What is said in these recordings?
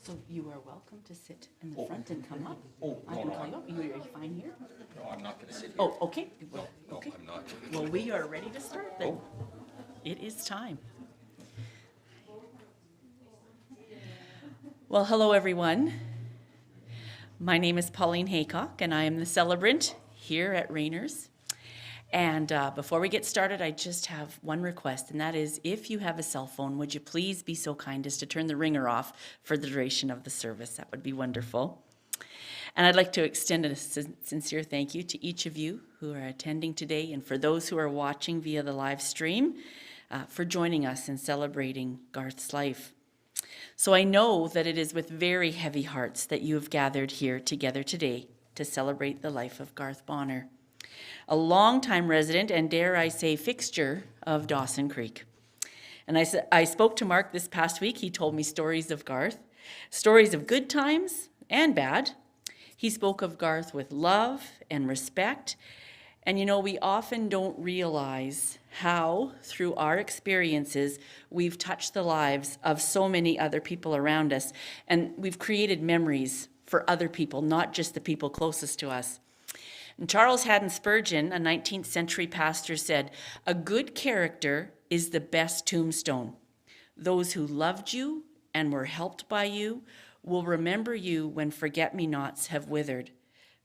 So you are welcome to sit in the front and come up. I No, can no, call you up. Are you fine here? no, I'm not gonna sit here. Oh, okay. Well, No, okay. I'm not. Well, we are ready to start then. It is time. Well, hello everyone. My name is Pauline Haycock and I am the celebrant here at Rayners. And before we get started, I just have one request, and that is if you have a cell phone, would you please be so kind as to turn the ringer off for the duration of the service? That would be wonderful. And I'd like to extend a sincere thank you to each of you who are attending today and for those who are watching via the live stream for joining us in celebrating Garth's life. So I know that it is with very heavy hearts that you have gathered here together today to celebrate the life of Garth Bonnor, a longtime resident and, dare I say, fixture of Dawson Creek. And I spoke to Mark this past week. He told me stories of Garth, stories of good times and bad. He spoke of Garth with love and respect. And you know, we often don't realize how, through our experiences, we've touched the lives of so many other people around us. And we've created memories for other people, not just the people closest to us. And Charles Haddon Spurgeon, a 19th century pastor, said, "A good character is the best tombstone. Those who loved you and were helped by you will remember you when forget-me-nots have withered.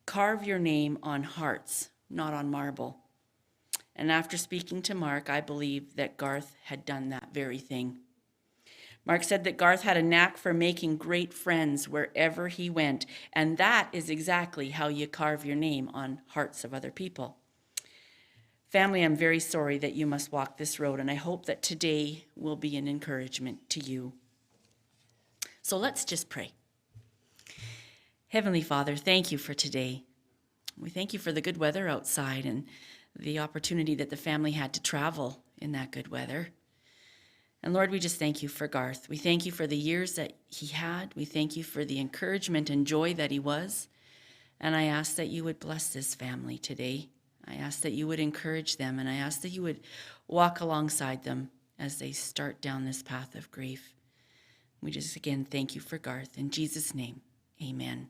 Carve your name on hearts, not on marble." And after speaking to Mark, I believe that Garth had done that very thing. Mark said that Garth had a knack for making great friends wherever he went, and that is exactly how you carve your name on hearts of other people. Family, I'm very sorry that you must walk this road, and I hope that today will be an encouragement to you. So let's just pray. Heavenly Father, thank you for today. We thank you for the good weather outside and the opportunity that the family had to travel in that good weather. And Lord, we just thank you for Garth. We thank you for the years that he had. We thank you for the encouragement and joy that he was. And I ask that you would bless this family today. I ask that you would encourage them, and I ask that you would walk alongside them as they start down this path of grief. We just again thank you for Garth. In Jesus' name, amen.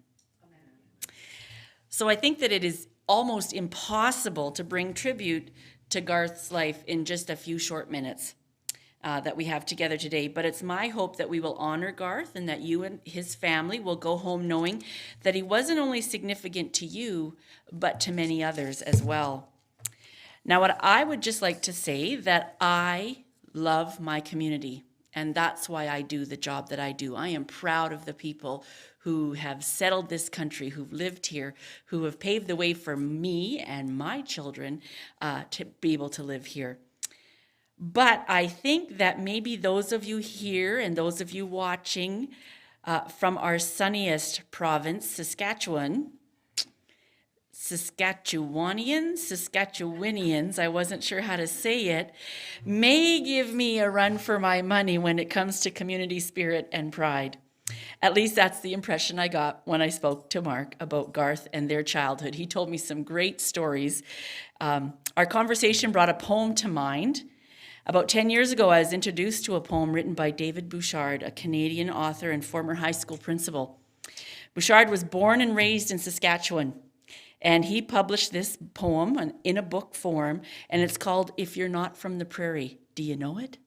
So I think that it is almost impossible to bring tribute to Garth's life in just a few short minutes that we have together today. But it's my hope that we will honor Garth and that you and his family will go home knowing that he wasn't only significant to you, but to many others as well. Now, what I would just like to say that I love my community, and that's why I do the job that I do. I am proud of the people who have settled this country, who've lived here, who have paved the way for me and my children to be able to live here. But I think that maybe those of you here and those of you watching from our sunniest province, Saskatchewanians, I wasn't sure how to say it, may give me a run for my money when it comes to community spirit and pride. At least that's the impression I got when I spoke to Mark about Garth and their childhood. He told me some great stories. Our conversation brought a poem to mind. About 10 years ago, I was introduced to a poem written by David Bouchard, a Canadian author and former high school principal. Bouchard was born and raised in Saskatchewan, and he published this poem in a book form, and it's called "If You're Not From the Prairie, Do You Know It?"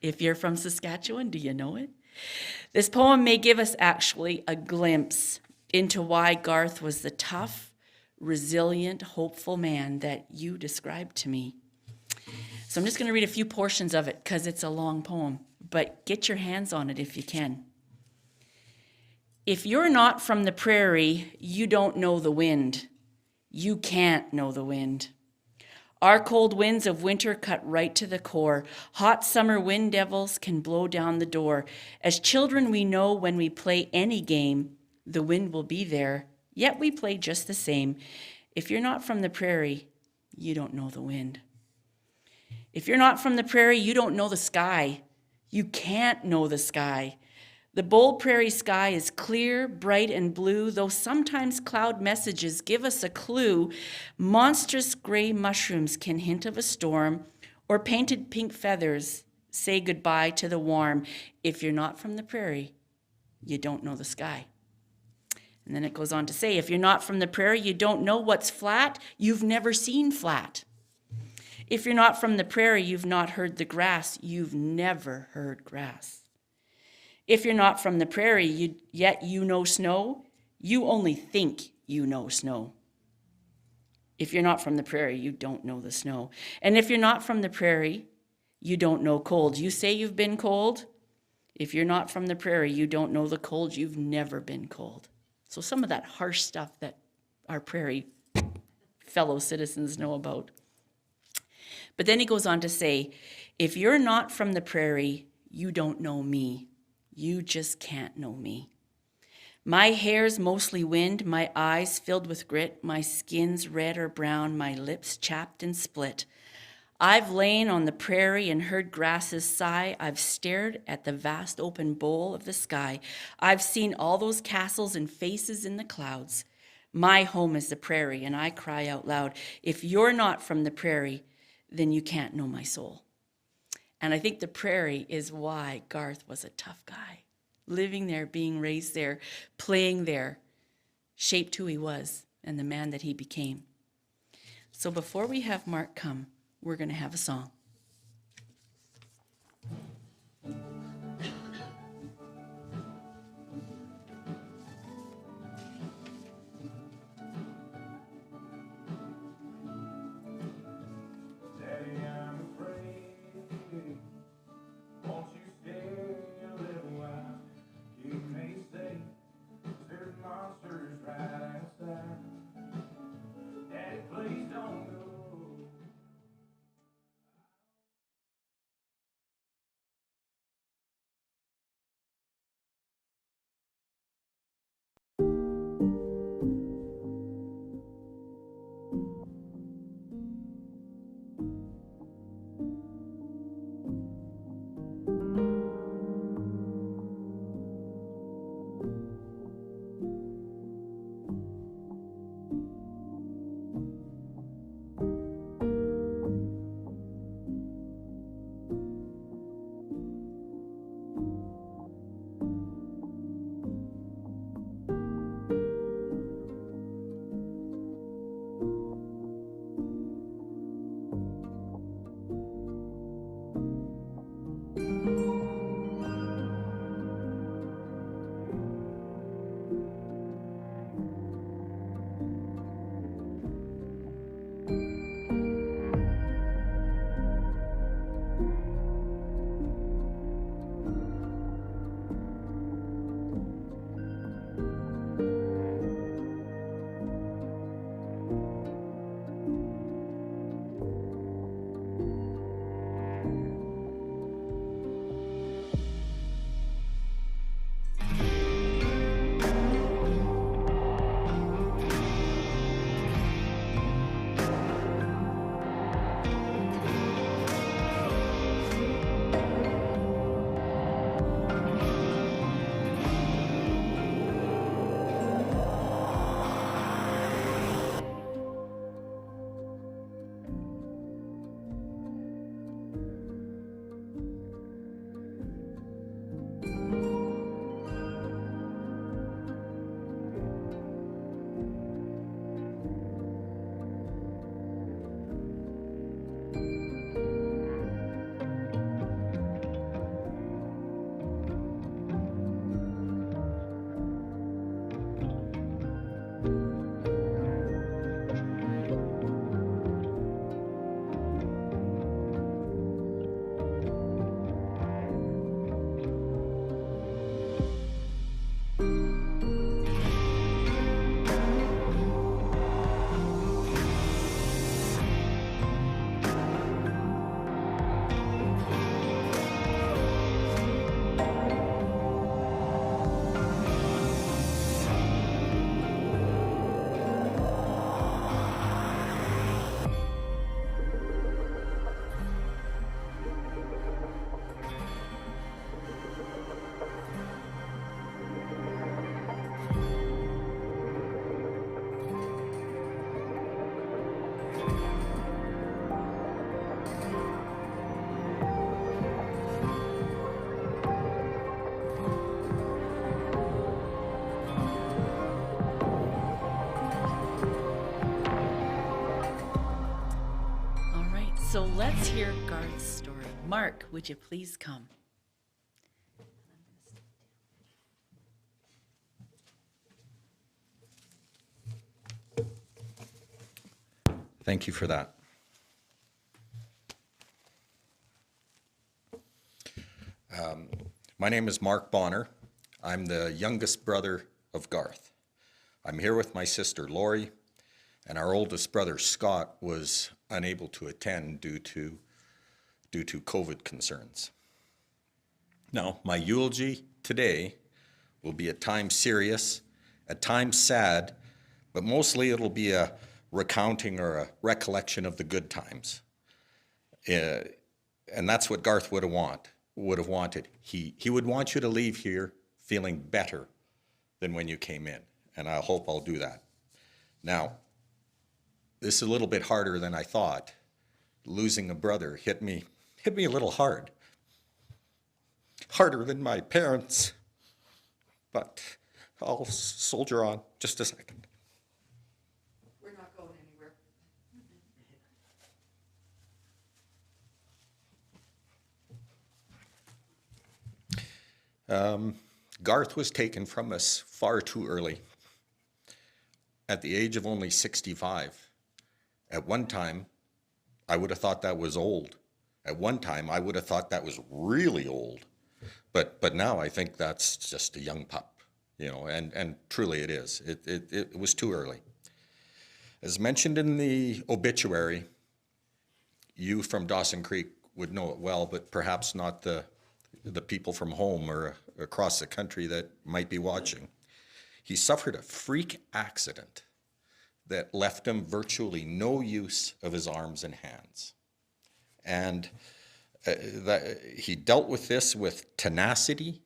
If you're from Saskatchewan, do you know it? This poem may give us actually a glimpse into why Garth was the tough, resilient, hopeful man that you described to me. So I'm just going to read a few portions of it because it's a long poem, but get your hands on it if you can. If you're not from the prairie, you don't know the wind. You can't know the wind. Our cold winds of winter cut right to the core. Hot summer wind devils can blow down the door. As children, we know when we play any game, the wind will be there, yet we play just the same. If you're not from the prairie, you don't know the wind. If you're not from the prairie, you don't know the sky. You can't know the sky. The bold prairie sky is clear, bright, and blue, though sometimes cloud messages give us a clue. Monstrous gray mushrooms can hint of a storm, or painted pink feathers say goodbye to the warm. If you're not from the prairie, you don't know the sky. And then it goes on to say, if you're not from the prairie, you don't know what's flat. You've never seen flat. If you're not from the prairie, you've not heard the grass. You've never heard grass. If you're not from the prairie, yet you know snow. You only think you know snow. If you're not from the prairie, you don't know the snow. And if you're not from the prairie, you don't know cold. You say you've been cold. If you're not from the prairie, you don't know the cold. You've never been cold. So some of that harsh stuff that our prairie fellow citizens know about. But then he goes on to say, if you're not from the prairie, you don't know me. You just can't know me. My hair's mostly wind, my eyes filled with grit, my skin's red or brown, my lips chapped and split. I've lain on the prairie and heard grasses sigh. I've stared at the vast open bowl of the sky. I've seen all those castles and faces in the clouds. My home is the prairie, and I cry out loud, if you're not from the prairie, then you can't know my soul. And I think the prairie is why Garth was a tough guy. Living there, being raised there, playing there, shaped who he was and the man that he became. So before we have Mark come, we're going to have a song. So let's hear Garth's story. Mark, would you please come? Thank you for that. My name is Mark Bonnor. I'm the youngest brother of Garth. I'm here with my sister Laurie, and our oldest brother Scott was unable to attend due to COVID concerns. Now, my eulogy today will be at times serious, at times sad, but mostly it'll be a recounting or a recollection of the good times. And that's what Garth would have wanted. He would want you to leave here feeling better than when you came in, and I hope I'll do that. Now, this is a little bit harder than I thought. Losing a brother hit me a little hard. Harder than my parents, but I'll soldier on. Just a second. We're not going anywhere. Garth was taken from us far too early, at the age of only 65. At one time, I would have thought that was old. At one time, I would have thought that was really old. But now I think that's just a young pup, you know, and truly it is. It was too early. As mentioned in the obituary, you from Dawson Creek would know it well, but perhaps not the people from home or across the country that might be watching. He suffered a freak accident that left him virtually no use of his arms and hands. And he dealt with this with tenacity,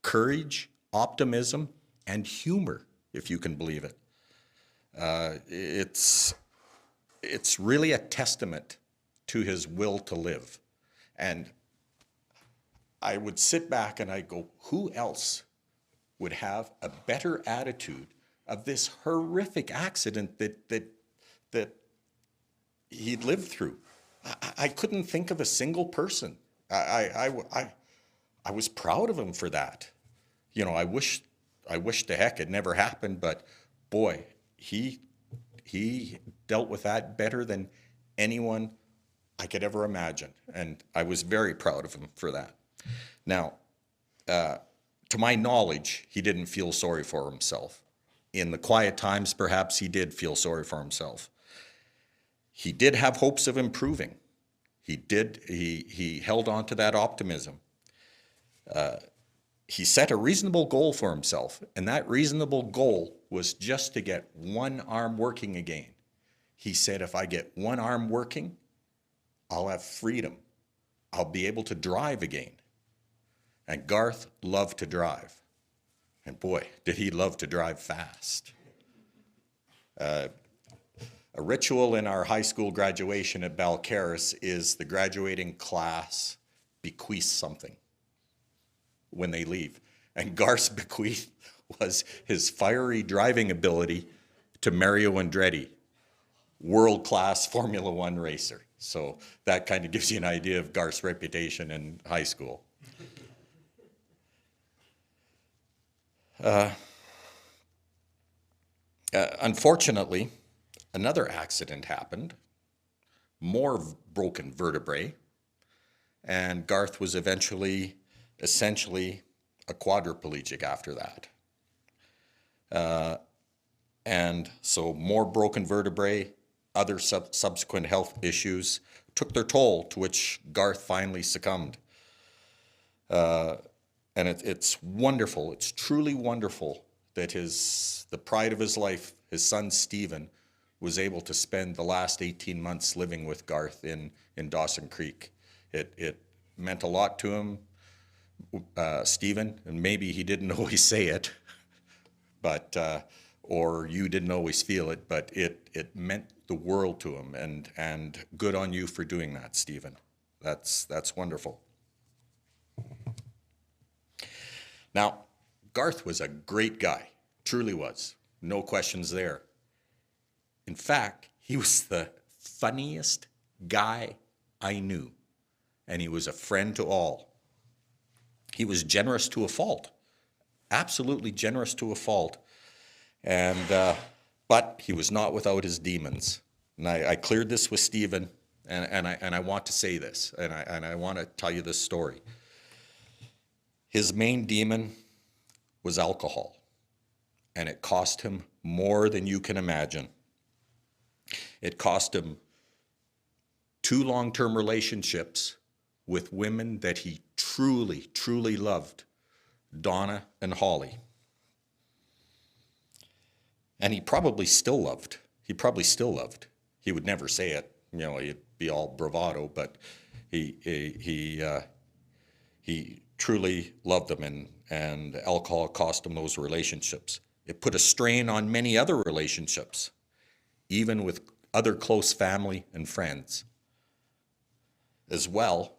courage, optimism, and humor, if you can believe it. It's really a testament to his will to live. And I would sit back and I'd go, who else would have a better attitude of this horrific accident that he'd lived through? I couldn't think of a single person. I was proud of him for that. You know, I wish to heck it never happened, but boy, he dealt with that better than anyone I could ever imagine. And I was very proud of him for that. Now, to my knowledge, he didn't feel sorry for himself. In the quiet times, perhaps he did feel sorry for himself. He did have hopes of improving. He held on to that optimism. He set a reasonable goal for himself, and that reasonable goal was just to get one arm working again. He said, if I get one arm working, I'll have freedom. I'll be able to drive again. And Garth loved to drive. And boy, did he love to drive fast. A ritual in our high school graduation at Balcarres is the graduating class bequeaths something when they leave. And Garth's bequeath was his fiery driving ability to Mario Andretti, world-class Formula One racer. So that kind of gives you an idea of Garth's reputation in high school. Unfortunately, another accident happened, more broken vertebrae, and Garth was eventually, essentially, a quadriplegic after that. And so more broken vertebrae, other subsequent health issues took their toll, to which Garth finally succumbed. And it's wonderful, it's truly wonderful that the pride of his life, his son Stephen, was able to spend the last 18 months living with Garth in Dawson Creek. It meant a lot to him, Stephen, and maybe he didn't always say it, but or you didn't always feel it, but it meant the world to him, and good on you for doing that, Stephen. That's wonderful. Now, Garth was a great guy, truly was, no questions there. In fact, he was the funniest guy I knew, and he was a friend to all. He was generous to a fault, absolutely generous to a fault, and but he was not without his demons. And I cleared this with Stephen, and I want to say this, and I want to tell you this story. His main demon was alcohol, and it cost him more than you can imagine. It cost him 2 long-term relationships with women that he truly, truly loved, Donna and Holly. And he probably still loved. He would never say it, he'd be all bravado, but he truly loved them, and alcohol cost him those relationships. It put a strain on many other relationships, even with other close family and friends as well,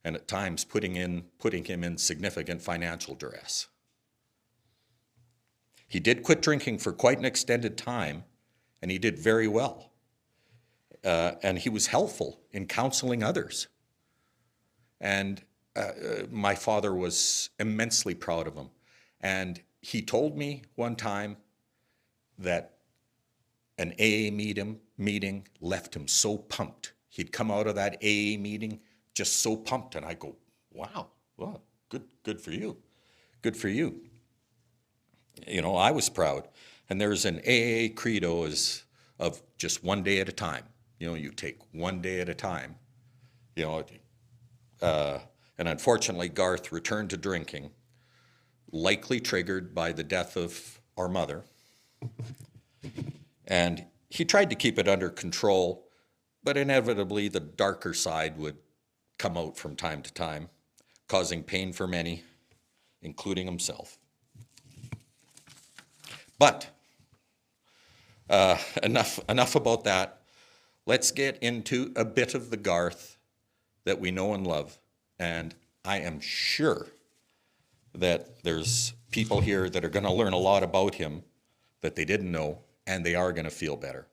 and at times putting him in significant financial duress. He did quit drinking for quite an extended time, and he did very well. And he was helpful in counseling others. And my father was immensely proud of him. And he told me one time that an AA meeting left him so pumped. He'd come out of that AA meeting just so pumped, and I go, wow, well, good for you. Good for you. I was proud. And there's an AA credo of just one day at a time. You take one day at a time. And unfortunately, Garth returned to drinking, likely triggered by the death of our mother. And he tried to keep it under control, but inevitably the darker side would come out from time to time, causing pain for many, including himself. But enough about that. Let's get into a bit of the Garth that we know and love. And I am sure that there's people here that are going to learn a lot about him that they didn't know, and they are going to feel better.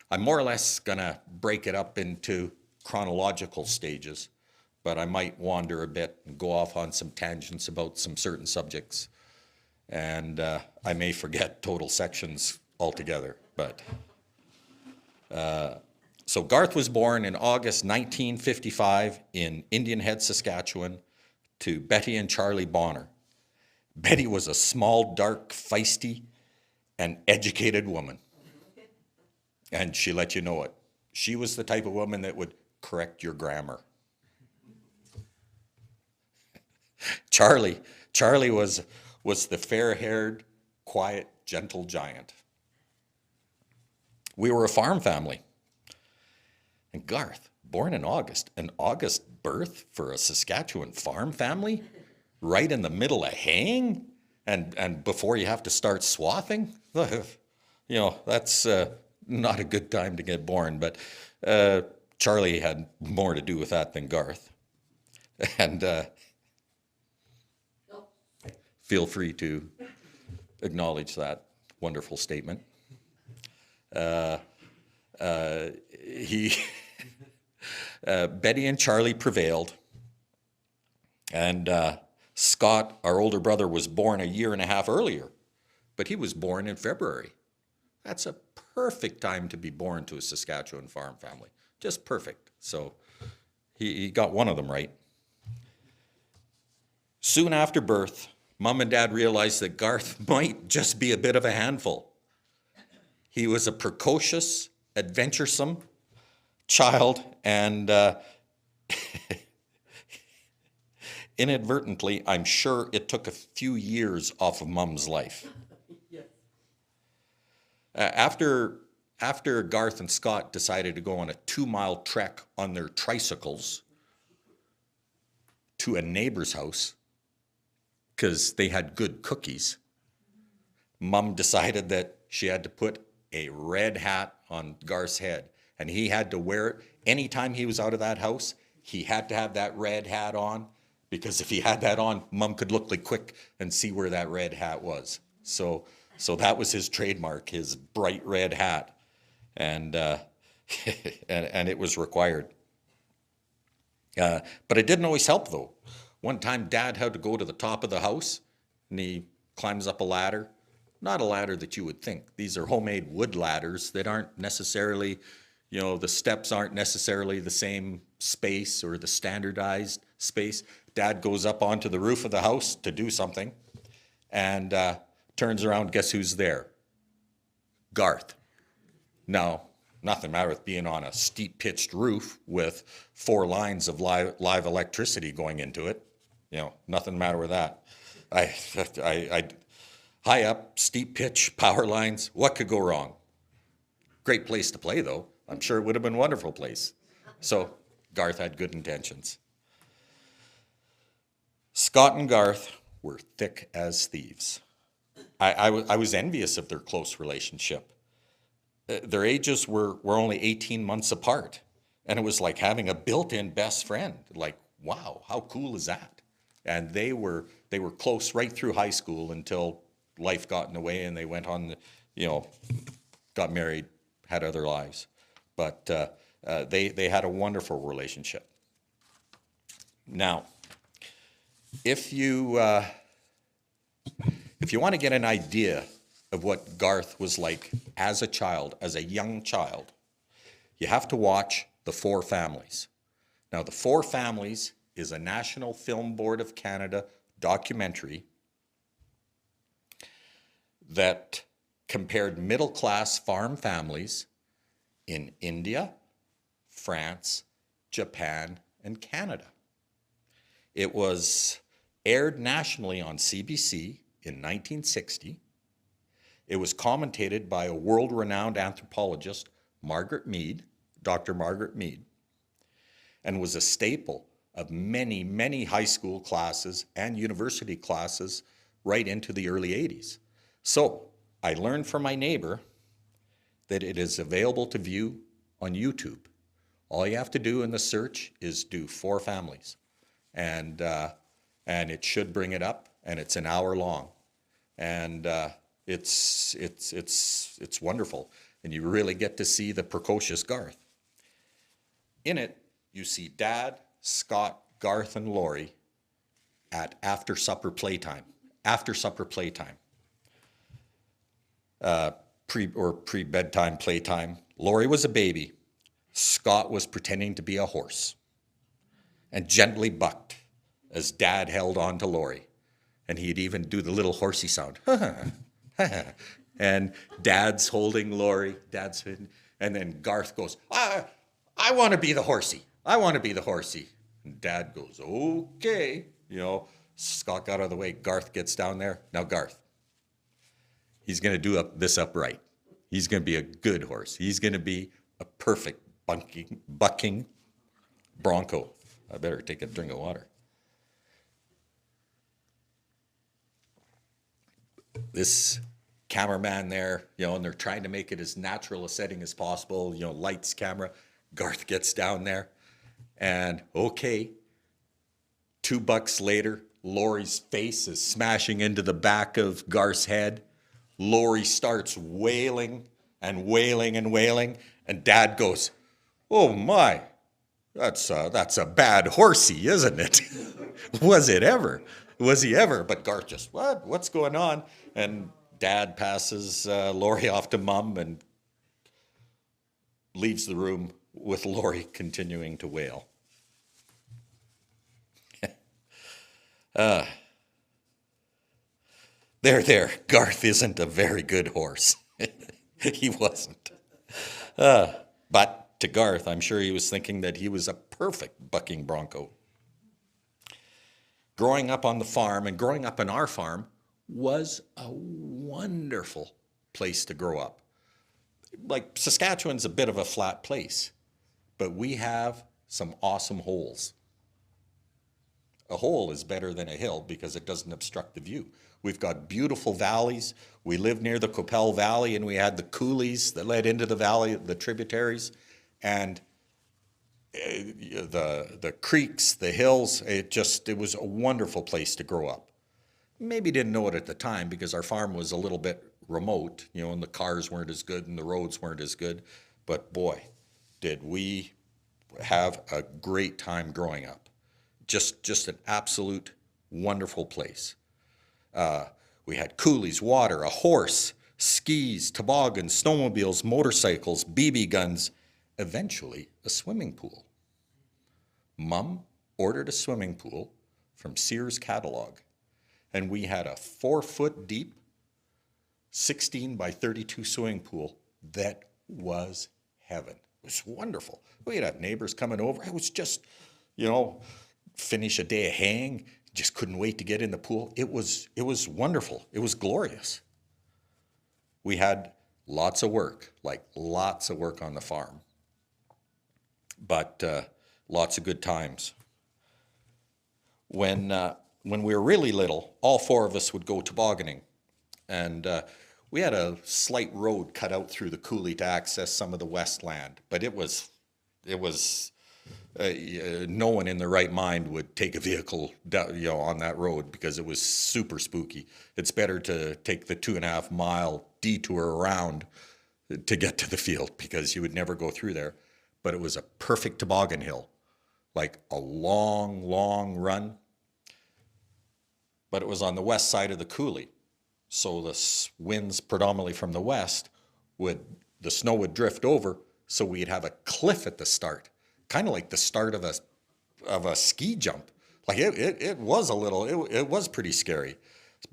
I'm more or less going to break it up into chronological stages, but I might wander a bit and go off on some tangents about some certain subjects. And I may forget total sections altogether. But so Garth was born in August 1955 in Indian Head, Saskatchewan, to Betty and Charlie Bonnor. Betty was a small, dark, feisty, and educated woman. And she let you know it. She was the type of woman that would correct your grammar. Charlie was the fair-haired, quiet, gentle giant. We were a farm family. And Garth, born in August, an August birth for a Saskatchewan farm family, right in the middle of haying, and before you have to start swathing, that's not a good time to get born. But Charlie had more to do with that than Garth. And feel free to acknowledge that wonderful statement. Betty and Charlie prevailed, and Scott, our older brother, was born a year and a half earlier, but he was born in February. That's a perfect time to be born to a Saskatchewan farm family. Just perfect. So he got one of them right. Soon after birth, Mom and Dad realized that Garth might just be a bit of a handful. He was a precocious, adventuresome child, and inadvertently, I'm sure it took a few years off of Mom's life. Yes. After Garth and Scott decided to go on a 2-mile trek on their tricycles to a neighbor's house because they had good cookies, Mom decided that she had to put a red hat on Garth's head, and he had to wear it anytime he was out of that house. He had to have that red hat on, because if he had that on, Mom could look like quick and see where that red hat was. So that was his trademark, his bright red hat. And and it was required. But it didn't always help, though. One time, Dad had to go to the top of the house, and he climbs up a ladder. Not a ladder that you would think. These are homemade wood ladders that aren't necessarily, the steps aren't necessarily the same space or the standardized space. Dad goes up onto the roof of the house to do something and turns around. Guess who's there? Garth. Now, nothing matter with being on a steep pitched roof with 4 lines of live electricity going into it. Nothing matter with that. I high up, steep pitch, power lines. What could go wrong? Great place to play, though. I'm sure it would have been a wonderful place. So Garth had good intentions. Scott and Garth were thick as thieves. I was envious of their close relationship. Their ages were only 18 months apart. And it was like having a built-in best friend. Like, wow, how cool is that? And they were close right through high school until life got in the way and they went on, got married, had other lives. But they had a wonderful relationship. Now, if you want to get an idea of what Garth was like as a child, as a young child, you have to watch The Four Families. Now, The Four Families is a National Film Board of Canada documentary that compared middle-class farm families in India, France, Japan, and Canada. It was aired nationally on CBC in 1960. It was commentated by a world-renowned anthropologist, Margaret Mead, Dr. Margaret Mead, and was a staple of many, many high school classes and university classes right into the early 80s. So I learned from my neighbor that it is available to view on YouTube. All you have to do in the search is do Four Families, and it should bring it up, and it's an hour long, and it's wonderful, and you really get to see the precocious Garth. In it, you see Dad, Scott, Garth, and Laurie at after-supper playtime. Pre-bedtime playtime. Laurie was a baby. Scott was pretending to be a horse and gently bucked as Dad held on to Laurie. And he'd even do the little horsey sound. And Dad's holding Laurie. And then Garth goes, I want to be the horsey. I want to be the horsey. And Dad goes, okay. Scott got out of the way. Garth gets down there. Now, Garth, he's going to do this upright. He's going to be a good horse. He's going to be a perfect bucking bronco. I better take a drink of water. This cameraman there, and they're trying to make it as natural a setting as possible, lights, camera. Garth gets down there, and okay, $2 later, Laurie's face is smashing into the back of Garth's head. Laurie starts wailing and wailing and wailing, and Dad goes, oh my, that's a bad horsey, isn't it? Was he ever? But Garth just, what's going on? And Dad passes Laurie off to Mom and leaves the room with Laurie continuing to wail. There, Garth isn't a very good horse. He wasn't. But to Garth, I'm sure he was thinking that he was a perfect bucking bronco. Growing up on the farm and growing up on our farm was a wonderful place to grow up. Like, Saskatchewan's a bit of a flat place, but we have some awesome holes. A hole is better than a hill because it doesn't obstruct the view. We've got beautiful valleys. We live near the Qu'Appelle Valley, and we had the coulees that led into the valley, the tributaries, and the creeks, the hills. It was a wonderful place to grow up. Maybe didn't know it at the time because our farm was a little bit remote, and the cars weren't as good and the roads weren't as good. But boy, did we have a great time growing up. Just an absolute wonderful place. We had coulees, water, a horse, skis, toboggans, snowmobiles, motorcycles, BB guns, eventually a swimming pool. Mom ordered a swimming pool from Sears catalog, and we had a 4-foot deep, 16 by 32 swimming pool that was heaven. It was wonderful. We'd have neighbors coming over. It was just, finish a day of haying, just couldn't wait to get in the pool. It was wonderful. It was glorious. We had lots of work on the farm, but lots of good times. When we were really little, all 4 of us would go tobogganing, and we had a slight road cut out through the coulee to access some of the west land, but it was no one in their right mind would take a vehicle on that road because it was super spooky. It's better to take the 2.5-mile detour around to get to the field because you would never go through there. But it was a perfect toboggan hill, like a long, long run. But it was on the west side of the coulee. So the winds predominantly from the west, the snow would drift over, so we'd have a cliff at the start, kind of like the start of a ski jump. Like it was pretty scary.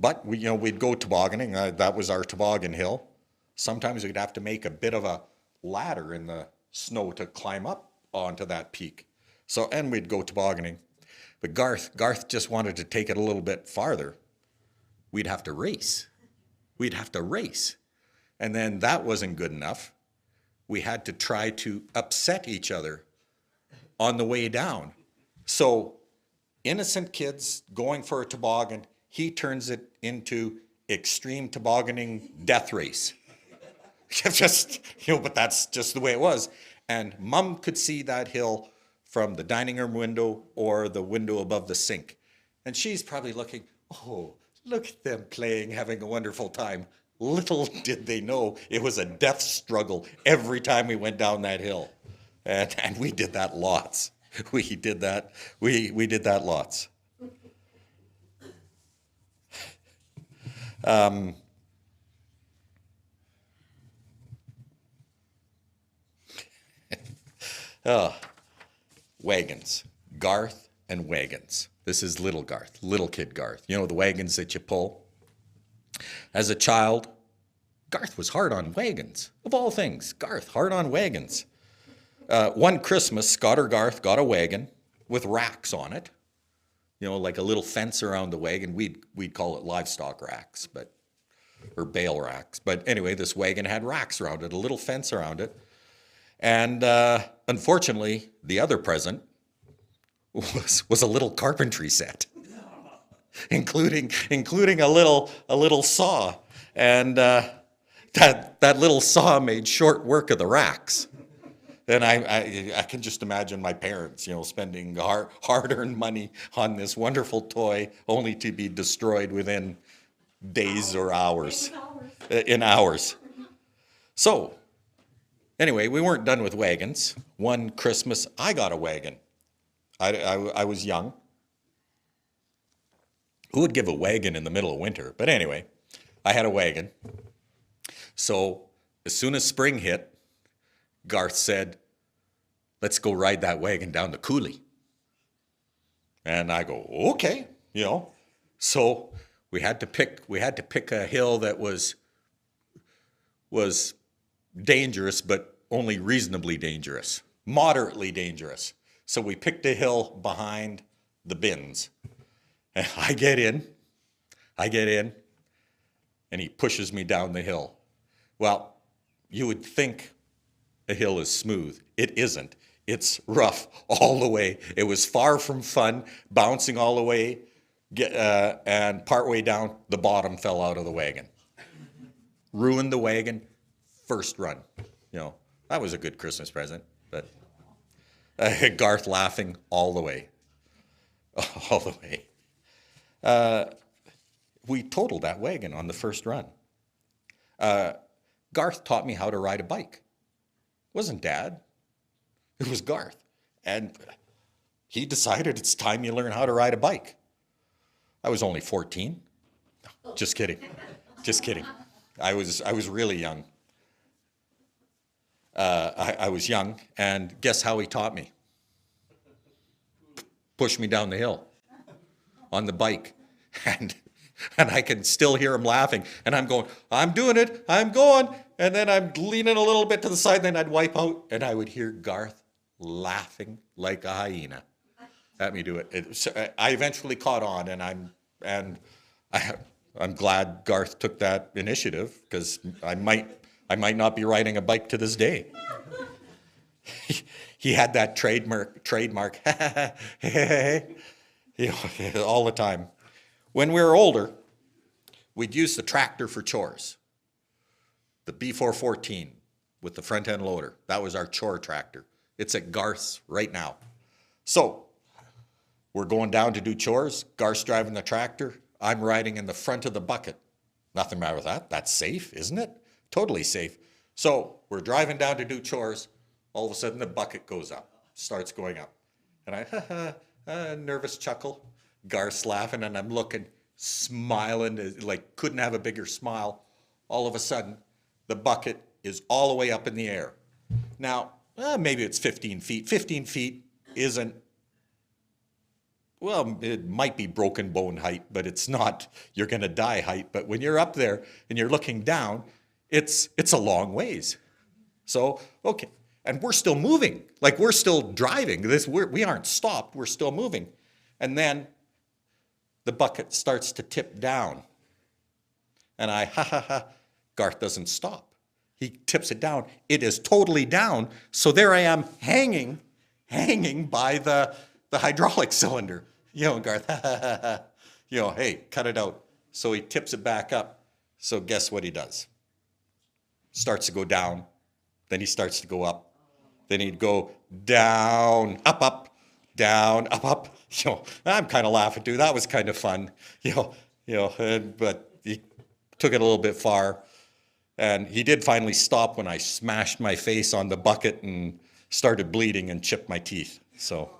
But we'd go tobogganing. That was our toboggan hill. Sometimes we'd have to make a bit of a ladder in the snow to climb up onto that peak. And we'd go tobogganing. But Garth just wanted to take it a little bit farther. We'd have to race. And then that wasn't good enough. We had to try to upset each other on the way down. So innocent kids going for a toboggan, he turns it into extreme tobogganing death race. But that's just the way it was. And Mom could see that hill from the dining room window or the window above the sink. And she's probably looking, oh, look at them playing, having a wonderful time. Little did they know it was a death struggle every time we went down that hill. And we did that lots. We did that lots. Wagons. Garth and wagons. This is little Garth, little kid Garth. The wagons that you pull. As a child, Garth was hard on wagons. Of all things, Garth, hard on wagons. One Christmas, Scott or Garth got a wagon with racks on it. Like a little fence around the wagon. We'd call it livestock racks, or bale racks. But anyway, this wagon had racks around it, a little fence around it. And unfortunately, the other present was a little carpentry set, including a little saw, and that little saw made short work of the racks. And I can just imagine my parents, spending hard-earned money on this wonderful toy, only to be destroyed within days or hours. In hours. So, anyway, we weren't done with wagons. One Christmas, I got a wagon. I was young. Who would give a wagon in the middle of winter? But anyway, I had a wagon. So as soon as spring hit, Garth said, let's go ride that wagon down the coulee. And I go, okay, So we had to pick a hill that was dangerous, but only reasonably dangerous, moderately dangerous. So we picked a hill behind the bins. And I get in, and he pushes me down the hill. Well, you would think a hill is smooth. It isn't. It's rough all the way. It was far from fun, bouncing all the way, and partway down, the bottom fell out of the wagon. Ruined the wagon, first run. That was a good Christmas present, but Garth laughing all the way. All the way. We totaled that wagon on the first run. Garth taught me how to ride a bike. Wasn't Dad. It was Garth. And he decided it's time you learn how to ride a bike. I was only 14. No, just kidding. Just kidding. I was really young. I was young, and guess how he taught me? Pushed me down the hill on the bike. And I can still hear him laughing. And I'm going, I'm doing it, I'm going. And then I'm leaning a little bit to the side, then I'd wipe out, and I would hear Garth laughing like a hyena at me do it. I eventually caught on, and I'm glad Garth took that initiative, because I might not be riding a bike to this day. He had that trademark, you know, all the time. When we were older, we'd use the tractor for chores. The B414 with the front end loader. That was our chore tractor. It's at Garth's right now. So we're going down to do chores. Garth's driving the tractor. I'm riding in the front of the bucket. Nothing matter with that. That's safe, isn't it? Totally safe. So we're driving down to do chores. All of a sudden the bucket goes up, starts going up. And I, nervous chuckle. Garth's laughing, and I'm looking, smiling, like couldn't have a bigger smile. All of a sudden, the bucket is all the way up in the air. Now, maybe it's 15 feet. 15 feet isn't, well, it might be broken bone height, but it's not you're going to die height. But when you're up there and you're looking down, it's a long ways. So, okay. And we're still moving. Like, we're still driving. We aren't stopped. We're still moving. And then the bucket starts to tip down. And Garth doesn't stop. He tips it down. It is totally down. So there I am hanging by the hydraulic cylinder. You know, Garth, you know, hey, cut it out. So he tips it back up. So guess what he does? Starts to go down. Then he starts to go up. Then he'd go down, up, down, up. You know, I'm kind of laughing too. That was kind of fun. But he took it a little bit far. And he did finally stop when I smashed my face on the bucket and started bleeding and chipped my teeth. So,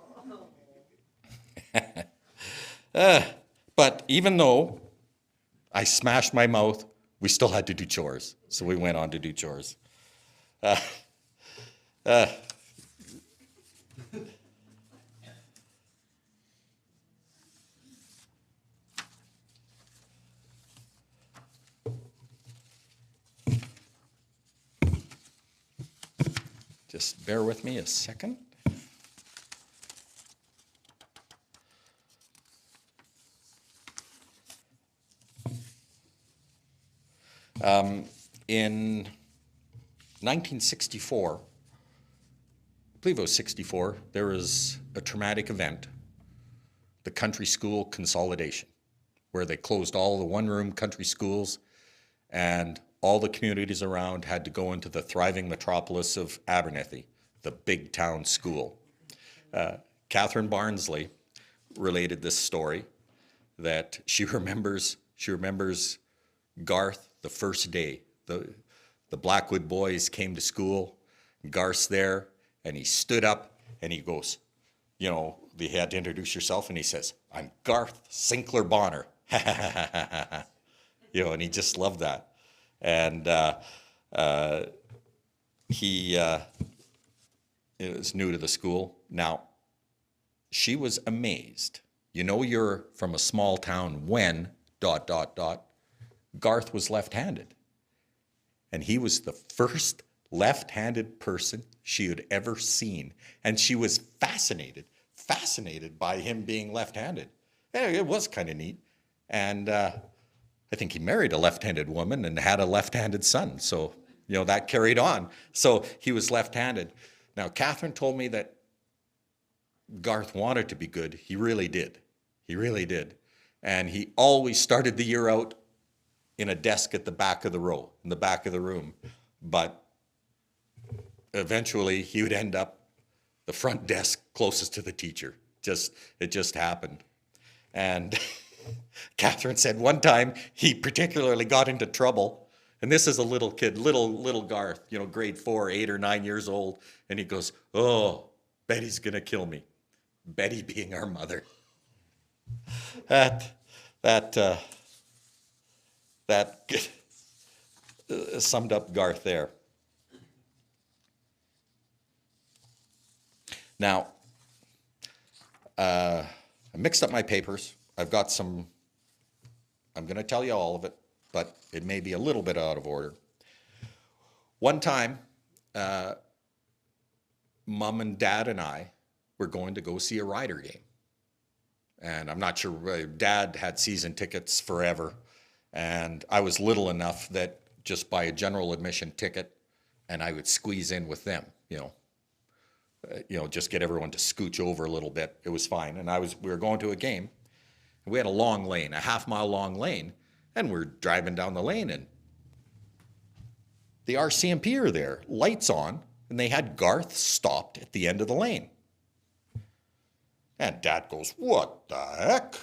but even though I smashed my mouth, we still had to do chores. So we went on to do chores. Just bear with me a second. In 1964, I believe it was 64, there was a traumatic event, the country school consolidation, where they closed all the one-room country schools, and all the communities around had to go into the thriving metropolis of Abernethy, the big town school. Catherine Barnsley related this story, that she remembers Garth the first day. The Blackwoods boys came to school, Garth's there, and he stood up and he goes, you know, they had to introduce yourself, and he says, I'm Garth Sinclair Bonnor. You know, and he just loved that. And he was new to the school. Now, she was amazed. You know, you're from a small town when, ... Garth was left-handed. And he was the first left-handed person she had ever seen. And she was fascinated by him being left-handed. It was kind of neat. And I think he married a left-handed woman and had a left-handed son. So, you know, that carried on. So he was left-handed. Now, Catherine told me that Garth wanted to be good. He really did. He really did. And he always started the year out in a desk at the back of the row, in the back of the room. But eventually he would end up the front desk closest to the teacher. It just happened. And Catherine said one time he particularly got into trouble And this is a little kid, little Garth, grade 4, 8 or 9 years old. And he goes, "Oh, Betty's going to kill me." Betty being our mother. That summed up Garth there. Now, I mixed up my papers. I've got some, I'm going to tell you all of it, but it may be a little bit out of order. One time, Mom and Dad and I were going to go see a Rider game. And I'm not sure, Dad had season tickets forever. And I was little enough that just buy a general admission ticket and I would squeeze in with them, just get everyone to scooch over a little bit. It was fine. And we were going to a game. And we had a long lane, a half-mile long lane. And we're driving down the lane and the RCMP are there, lights on, and they had Garth stopped at the end of the lane. And Dad goes, "What the heck?"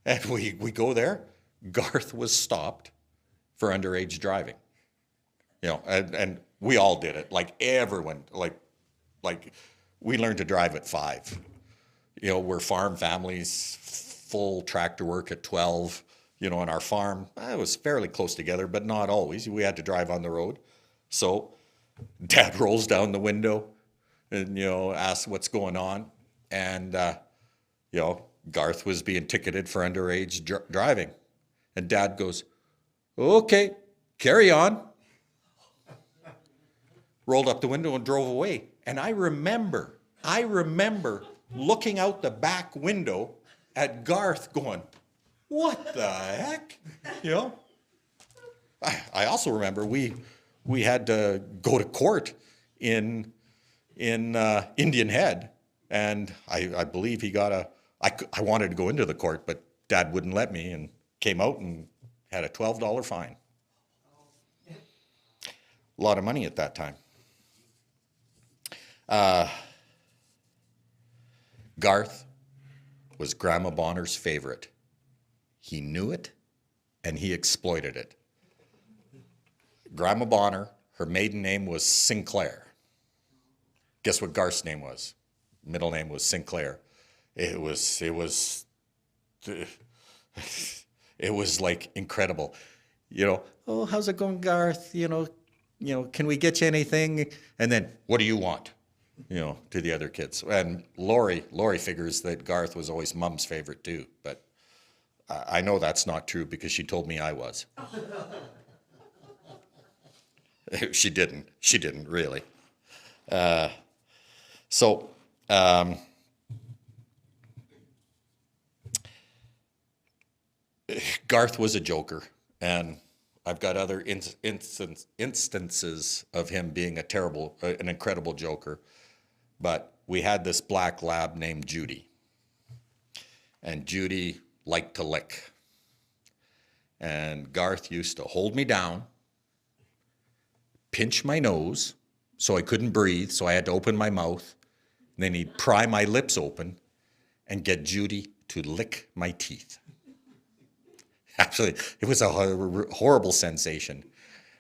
And we go there. Garth was stopped for underage driving. And we all did it. Like everyone, like we learned to drive at 5. We're farm families, full tractor work at 12. On our farm, it was fairly close together, but not always. We had to drive on the road. So Dad rolls down the window and, asks what's going on. And, Garth was being ticketed for underage driving. And Dad goes, "Okay, carry on." Rolled up the window and drove away. And I remember looking out the back window at Garth going, "What the heck?" I also remember we had to go to court in Indian Head, and I believe he got I wanted to go into the court, but Dad wouldn't let me, and came out and had a $12 fine. A lot of money at that time. Garth was Grandma Bonner's favorite. He knew it, and he exploited it. Grandma Bonnor, her maiden name was Sinclair. Guess what Garth's name was? Middle name was Sinclair. It was like incredible. "Oh, how's it going, Garth? Can we get you anything?" And then, "What do you want?" To the other kids. And Laurie figures that Garth was always Mom's favorite too, but I know that's not true because she told me I was. She didn't really. Garth was a joker, and I've got other instances of him being an incredible joker. But we had this black lab named Judy, and Judy liked to lick. And Garth used to hold me down, pinch my nose so I couldn't breathe, so I had to open my mouth. And then he'd pry my lips open and get Judy to lick my teeth. Actually, it was a horrible sensation.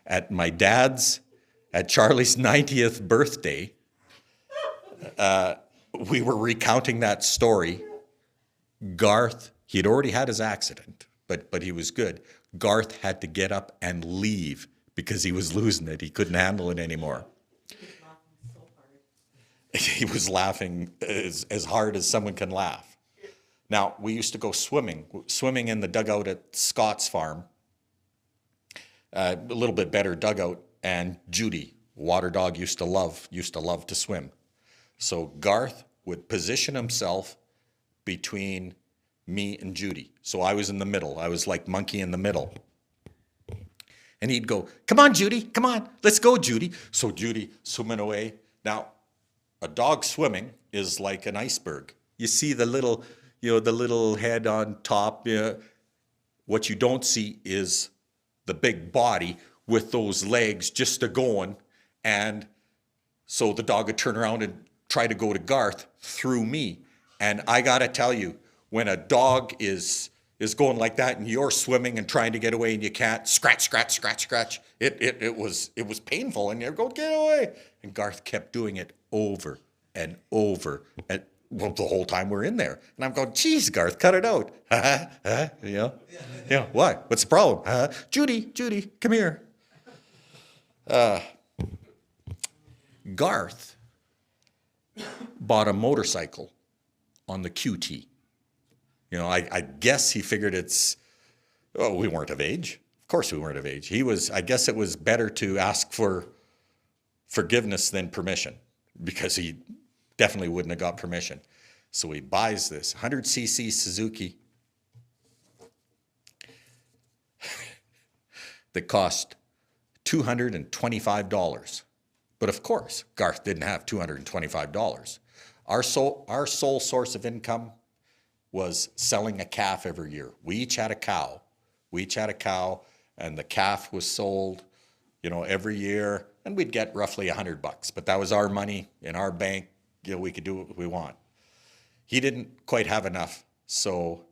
At Charlie's 90th birthday, we were recounting that story. Garth, he had already had his accident, but he was good. Garth had to get up and leave because he was losing it. He couldn't handle it anymore. He was laughing as hard as someone can laugh. Now, we used to go swimming in the dugout at Scott's farm, a little bit better dugout, and Judy, water dog, used to love to swim. So Garth would position himself between me and Judy. So I was in the middle. I was like monkey in the middle. And he'd go, "Come on, Judy, come on, let's go, Judy." So Judy swimming away. Now, a dog swimming is like an iceberg. You see the little head on top. What you don't see is the big body with those legs just a-going. And so the dog would turn around and try to go to Garth through me. And I got to tell you, when a dog is is going like that, and you're swimming and trying to get away, and you can't. Scratch, scratch, scratch, scratch. It was painful, and you're going, get away. And Garth kept doing it over and over, and well, the whole time we're in there. And I'm going, geez, Garth, cut it out. Yeah, what? What's the problem? Judy, come here. Garth bought a motorcycle on the QT. I guess he figured we weren't of age. Of course we weren't of age. I guess it was better to ask for forgiveness than permission, because he definitely wouldn't have got permission. So he buys this 100cc Suzuki that cost $225. But of course, Garth didn't have $225. Our sole source of income was selling a calf every year. We each had a cow. And the calf was sold, every year, and we'd get roughly $100. But that was our money in our bank. We could do what we want. He didn't quite have enough, so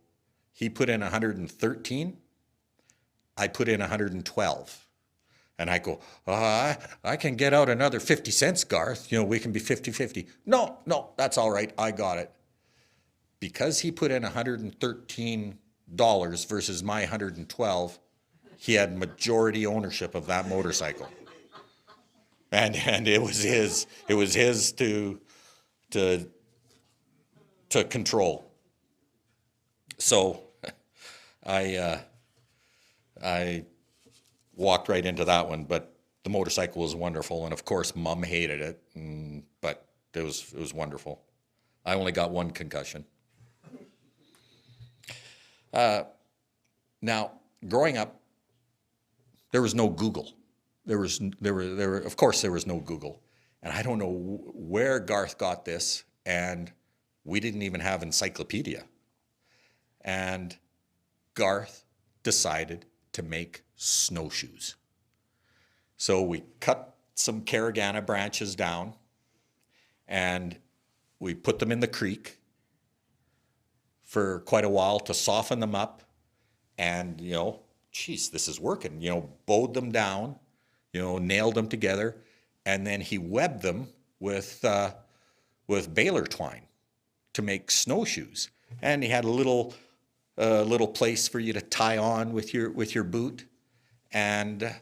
he put in 113. I put in 112. And I go, I can get out another 50 cents, Garth. We can be 50-50. No, that's all right. I got it. Because he put in $113 versus my 112, he had majority ownership of that motorcycle. And it was his. It was his to control. So I walked right into that one, but the motorcycle was wonderful, and of course Mom hated it, but it was wonderful. I only got one concussion. Now, growing up, there was no Google. Of course there was no Google, and I don't know where Garth got this, and we didn't even have encyclopedia. And Garth decided to make snowshoes. So we cut some caragana branches down, and we put them in the creek for quite a while to soften them up, and this is working. Bowed them down, nailed them together, and then he webbed them with baler twine to make snowshoes. And he had a little place for you to tie on with your boot, and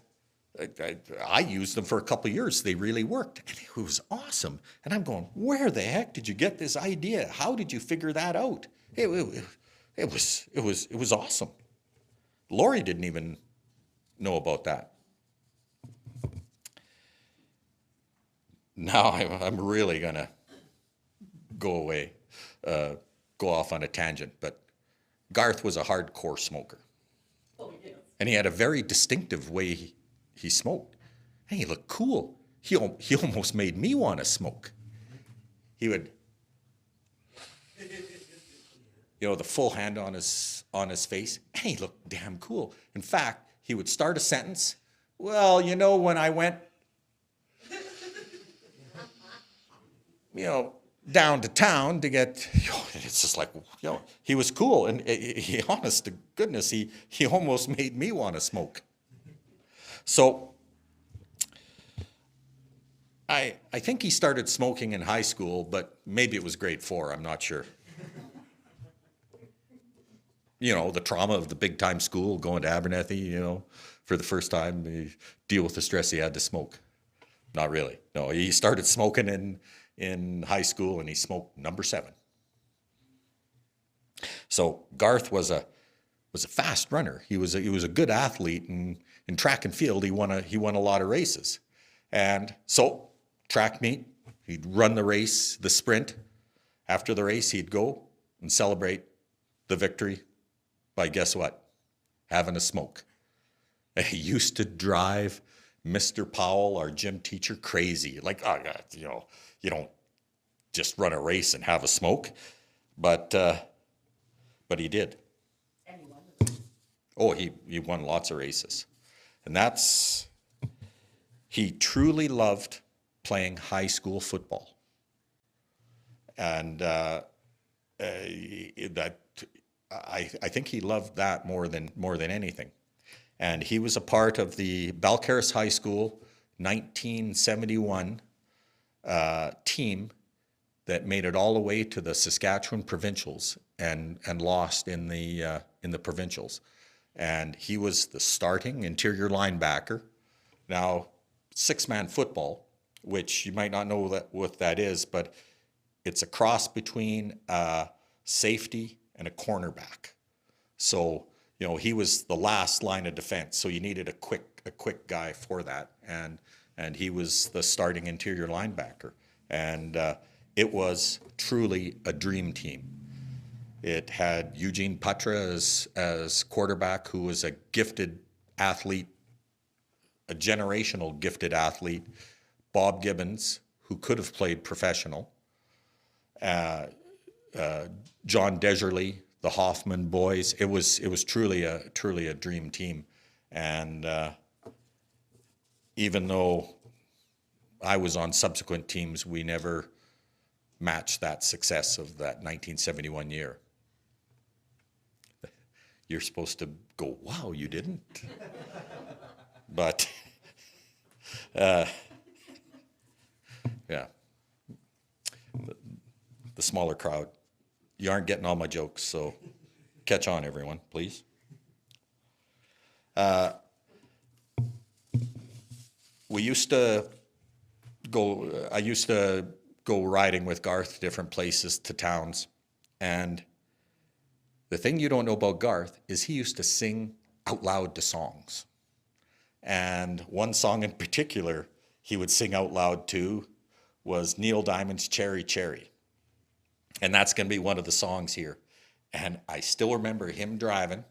I used them for a couple of years. They really worked, and it was awesome. And I'm going, where the heck did you get this idea? How did you figure that out? It was awesome. Laurie didn't even know about that. Now I'm really gonna go off on a tangent, but Garth was a hardcore smoker. Oh, yes. And he had a very distinctive way he smoked. And he looked cool. He almost made me want to smoke. He would, the full hand on his face, and he looked damn cool. In fact, he would start a sentence, well, when I went, down to town to get, it's just like, he was cool. And he, honest to goodness, he almost made me want to smoke. So I think he started smoking in high school, but maybe it was grade 4, I'm not sure. The trauma of the big time school, going to Abernethy, for the first time, he deal with the stress he had to smoke. Not really. No, he started smoking in high school, and he smoked number 7. So Garth was a fast runner. He was a good athlete, and in track and field he won a lot of races. And so track meet, he'd run the race, the sprint. After the race, he'd go and celebrate the victory by, guess what? Having a smoke. And he used to drive Mr. Powell, our gym teacher, crazy. Like, oh God, you don't just run a race and have a smoke, but he did. And he won. Oh, he won lots of races, and he truly loved playing high school football, and that I think he loved that more than anything. And he was a part of the Balcarres High School 1971 team that made it all the way to the Saskatchewan provincials and lost in the provincials. And he was the starting interior linebacker. Now, six-man football, which you might not know what that is, but it's a cross between a safety and a cornerback. So, he was the last line of defense. So you needed a quick guy for that, and he was the starting interior linebacker. And it was truly a dream team. It had Eugene Putra as quarterback, who was a gifted athlete, a generational gifted athlete. Bob Gibbons, who could have played professional. John Deserly, the Hoffman boys. It was truly a dream team. And even though I was on subsequent teams, we never matched that success of that 1971 year. You're supposed to go, wow, you didn't? But, yeah. The smaller crowd. You aren't getting all my jokes, so catch on, everyone, please. I used to go riding with Garth to different places, to towns, and the thing you don't know about Garth is he used to sing out loud to songs. And one song in particular he would sing out loud to was Neil Diamond's Cherry Cherry. And that's going to be one of the songs here. And I still remember him driving,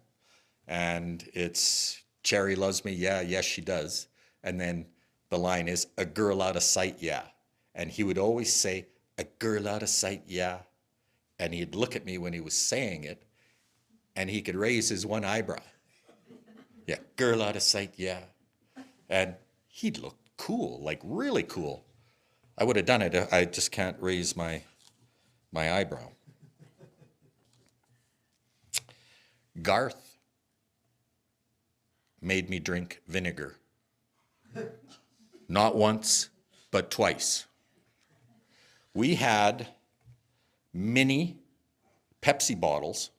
and it's Cherry loves me, yeah, yes she does. And then the line is, a girl out of sight, yeah. And he would always say, a girl out of sight, yeah. And he'd look at me when he was saying it, and he could raise his one eyebrow. Yeah, girl out of sight, yeah. And he'd look cool, like really cool. I would have done it. I just can't raise my eyebrow. Garth made me drink vinegar. Not once, but twice. We had mini Pepsi bottles,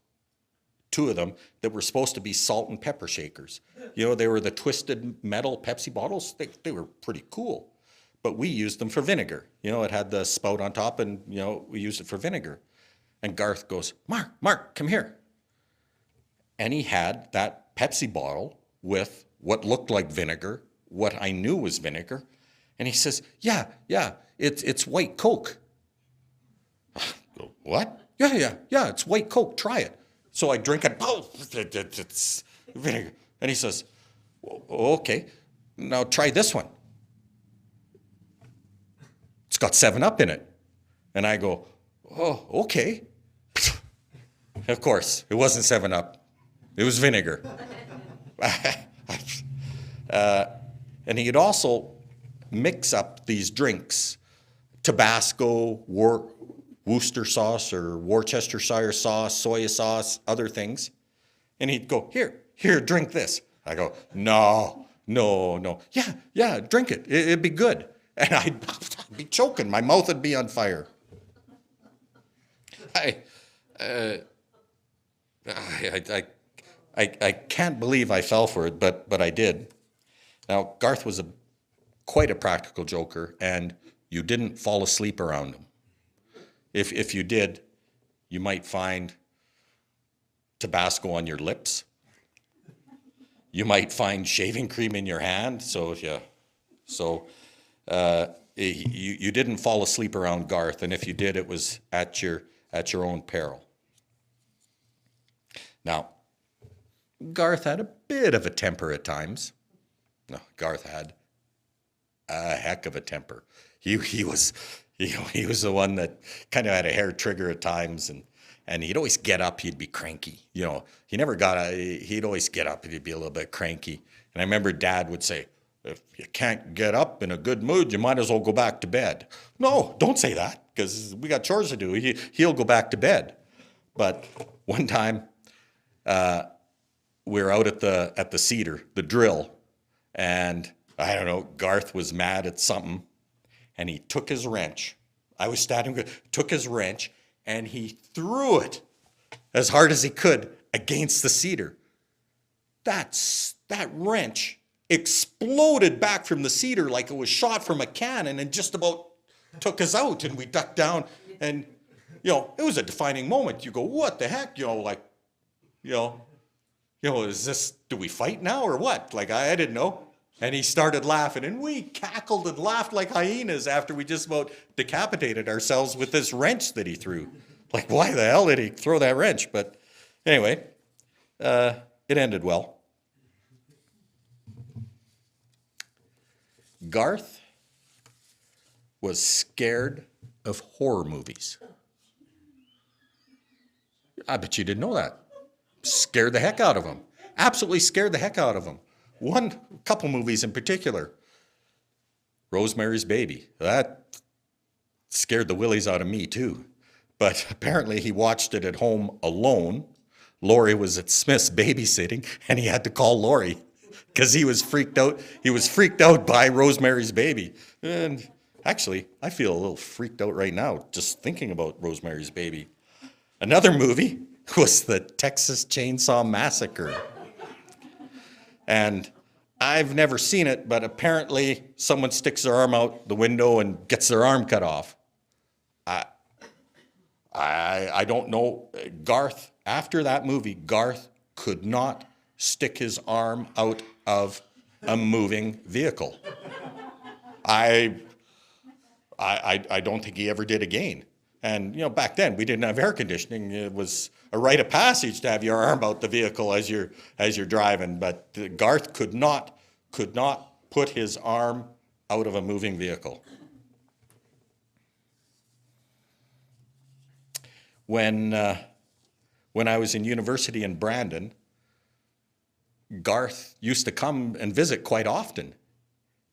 two of them, that were supposed to be salt and pepper shakers. They were the twisted metal Pepsi bottles. They were pretty cool. But we used them for vinegar. It had the spout on top, and, we used it for vinegar. And Garth goes, Mark, come here. And he had that Pepsi bottle with what looked like vinegar, what I knew was vinegar. And he says, yeah, it's white Coke. I go, what? Yeah, it's white Coke. Try it. So I drink it. Oh, it's vinegar. And he says, okay, now try this one. It's got 7-Up in it. And I go, oh, okay. Of course, it wasn't 7-Up. It was vinegar. And he'd also mix up these drinks, Tabasco, Worcester sauce or Worcestershire sauce, soy sauce, other things. And he'd go, here, drink this. I go, no. Yeah, drink it. It'd be good. And I'd be choking. My mouth would be on fire. I can't believe I fell for it, but I did. Now, Garth was quite a practical joker, and you didn't fall asleep around him. If you did, you might find Tabasco on your lips. You might find shaving cream in your hand. You didn't fall asleep around Garth, and if you did, it was at your own peril. Now, Garth had a bit of a temper at times. No, Garth had a heck of a temper. He was the one that kind of had a hair trigger at times, and he'd always get up. He'd be cranky. He'd always get up and he'd be a little bit cranky. And I remember Dad would say, if you can't get up in a good mood, you might as well go back to bed. No, don't say that, because we got chores to do. He'll go back to bed. But one time, we were out at the Cedar, the drill, and I don't know, Garth was mad at something, and he took his wrench. I was standing, took his wrench, and he threw it as hard as he could against the cedar. That wrench exploded back from the cedar like it was shot from a cannon and just about took us out, and we ducked down, and it was a defining moment. You go, what the heck? Is this, do we fight now or what? Like, I didn't know. And he started laughing, and we cackled and laughed like hyenas after we just about decapitated ourselves with this wrench that he threw. Like, why the hell did he throw that wrench? But anyway, it ended well. Garth was scared of horror movies. I bet you didn't know that. Scared the heck out of him. Absolutely scared the heck out of him. Couple movies in particular. Rosemary's Baby. That scared the willies out of me too. But apparently he watched it at home alone. Laurie was at Smith's babysitting, and he had to call Laurie because he was freaked out. He was freaked out by Rosemary's Baby. And actually, I feel a little freaked out right now just thinking about Rosemary's Baby. Another movie was the Texas Chainsaw Massacre. And I've never seen it, but apparently someone sticks their arm out the window and gets their arm cut off. I don't know. Garth, after that movie, Garth could not stick his arm out of a moving vehicle. I don't think he ever did again. And back then we didn't have air conditioning. It was a rite of passage to have your arm out the vehicle as you're driving. But Garth could not put his arm out of a moving vehicle. When I was in university in Brandon, Garth used to come and visit quite often.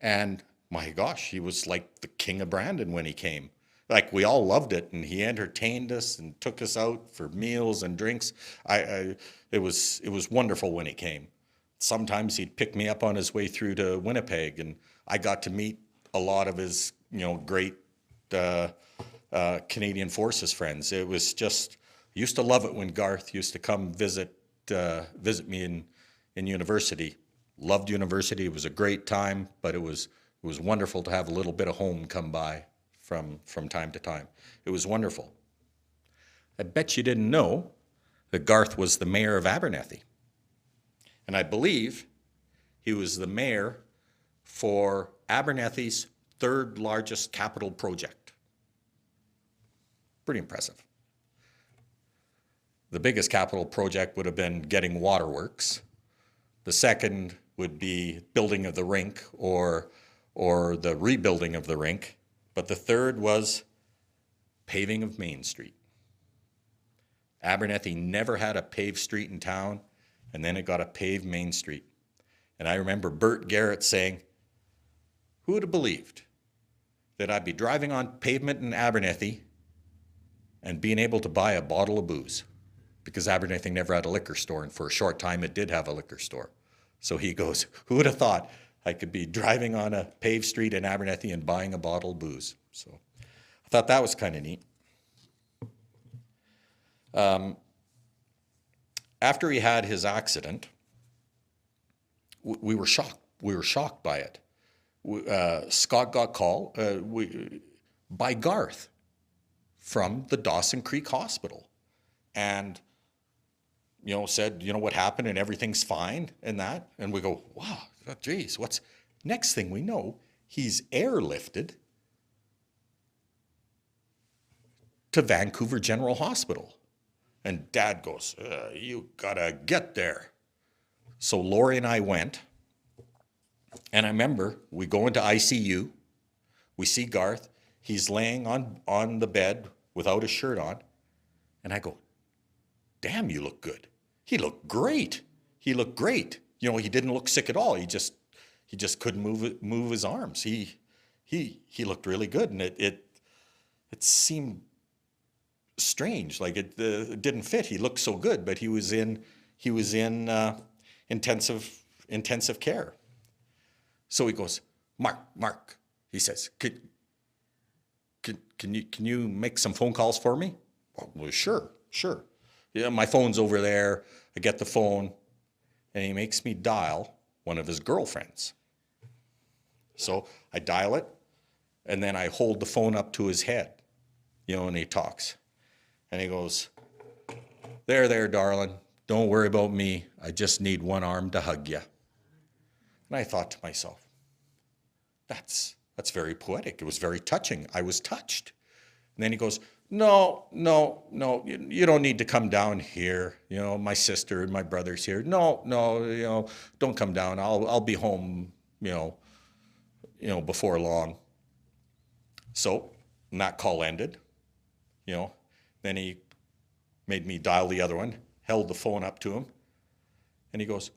And my gosh, he was like the king of Brandon when he came. Like, we all loved it, and he entertained us and took us out for meals and drinks. It was wonderful when he came. Sometimes he'd pick me up on his way through to Winnipeg, and I got to meet a lot of his great Canadian Forces friends. It was just, I used to love it when Garth used to come visit me in university. Loved university. It was a great time, but it was wonderful to have a little bit of home come by from time to time. It was wonderful. I bet you didn't know that Garth was the mayor of Abernethy. And I believe he was the mayor for Abernethy's third largest capital project. Pretty impressive. The biggest capital project would have been getting waterworks. The second would be building of the rink or the rebuilding of the rink. But the third was paving of Main Street. Abernethy never had a paved street in town, and then it got a paved Main Street. And I remember Bert Garrett saying, who would have believed that I'd be driving on pavement in Abernethy and being able to buy a bottle of booze? Because Abernethy never had a liquor store, and for a short time it did have a liquor store. So he goes, who would have thought I could be driving on a paved street in Abernethy and buying a bottle of booze? So I thought that was kind of neat. After he had his accident, we were shocked. We were shocked by it. Scott got called by Garth from the Dawson Creek Hospital, and said, what happened, and everything's fine and that. And we go, wow, geez, what's next thing we know, he's airlifted to Vancouver General Hospital. And Dad goes, you gotta get there. So Laurie and I went, and I remember we go into ICU, we see Garth, he's laying on the bed without a shirt on, and I go, damn, you look good. He looked great. He looked great. He didn't look sick at all. He just couldn't move his arms. He looked really good, and it seemed strange, like it didn't fit. He looked so good, but he was in he was in intensive care. So he goes, Mark, he says, can you make some phone calls for me? Well, sure. Yeah, my phone's over there. I get the phone, and he makes me dial one of his girlfriends. So I dial it, and then I hold the phone up to his head, and he talks. And he goes, there, darling. Don't worry about me. I just need one arm to hug you. And I thought to myself, that's very poetic. It was very touching. I was touched. And then he goes, no, you don't need to come down here. My sister and my brother's here. No, don't come down. I'll be home, before long. So, and that call ended, Then he made me dial the other one, held the phone up to him, and he goes,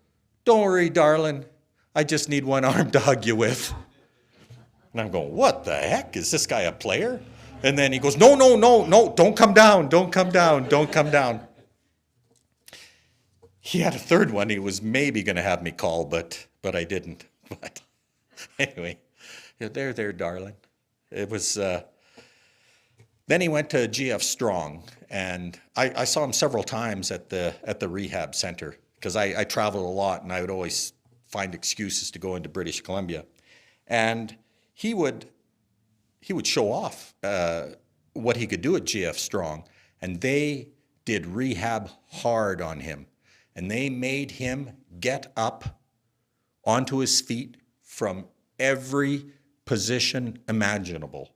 don't worry, darling. I just need one arm to hug you with. And I'm going, what the heck? Is this guy a player? And then he goes, no, don't come down. He had a third one he was maybe going to have me call, but I didn't. But anyway, there, darling. It was, then he went to GF Strong, and I saw him several times at the rehab center, because I traveled a lot, and I would always find excuses to go into British Columbia. And he would show off what he could do at GF Strong, and they did rehab hard on him, and they made him get up onto his feet from every position imaginable.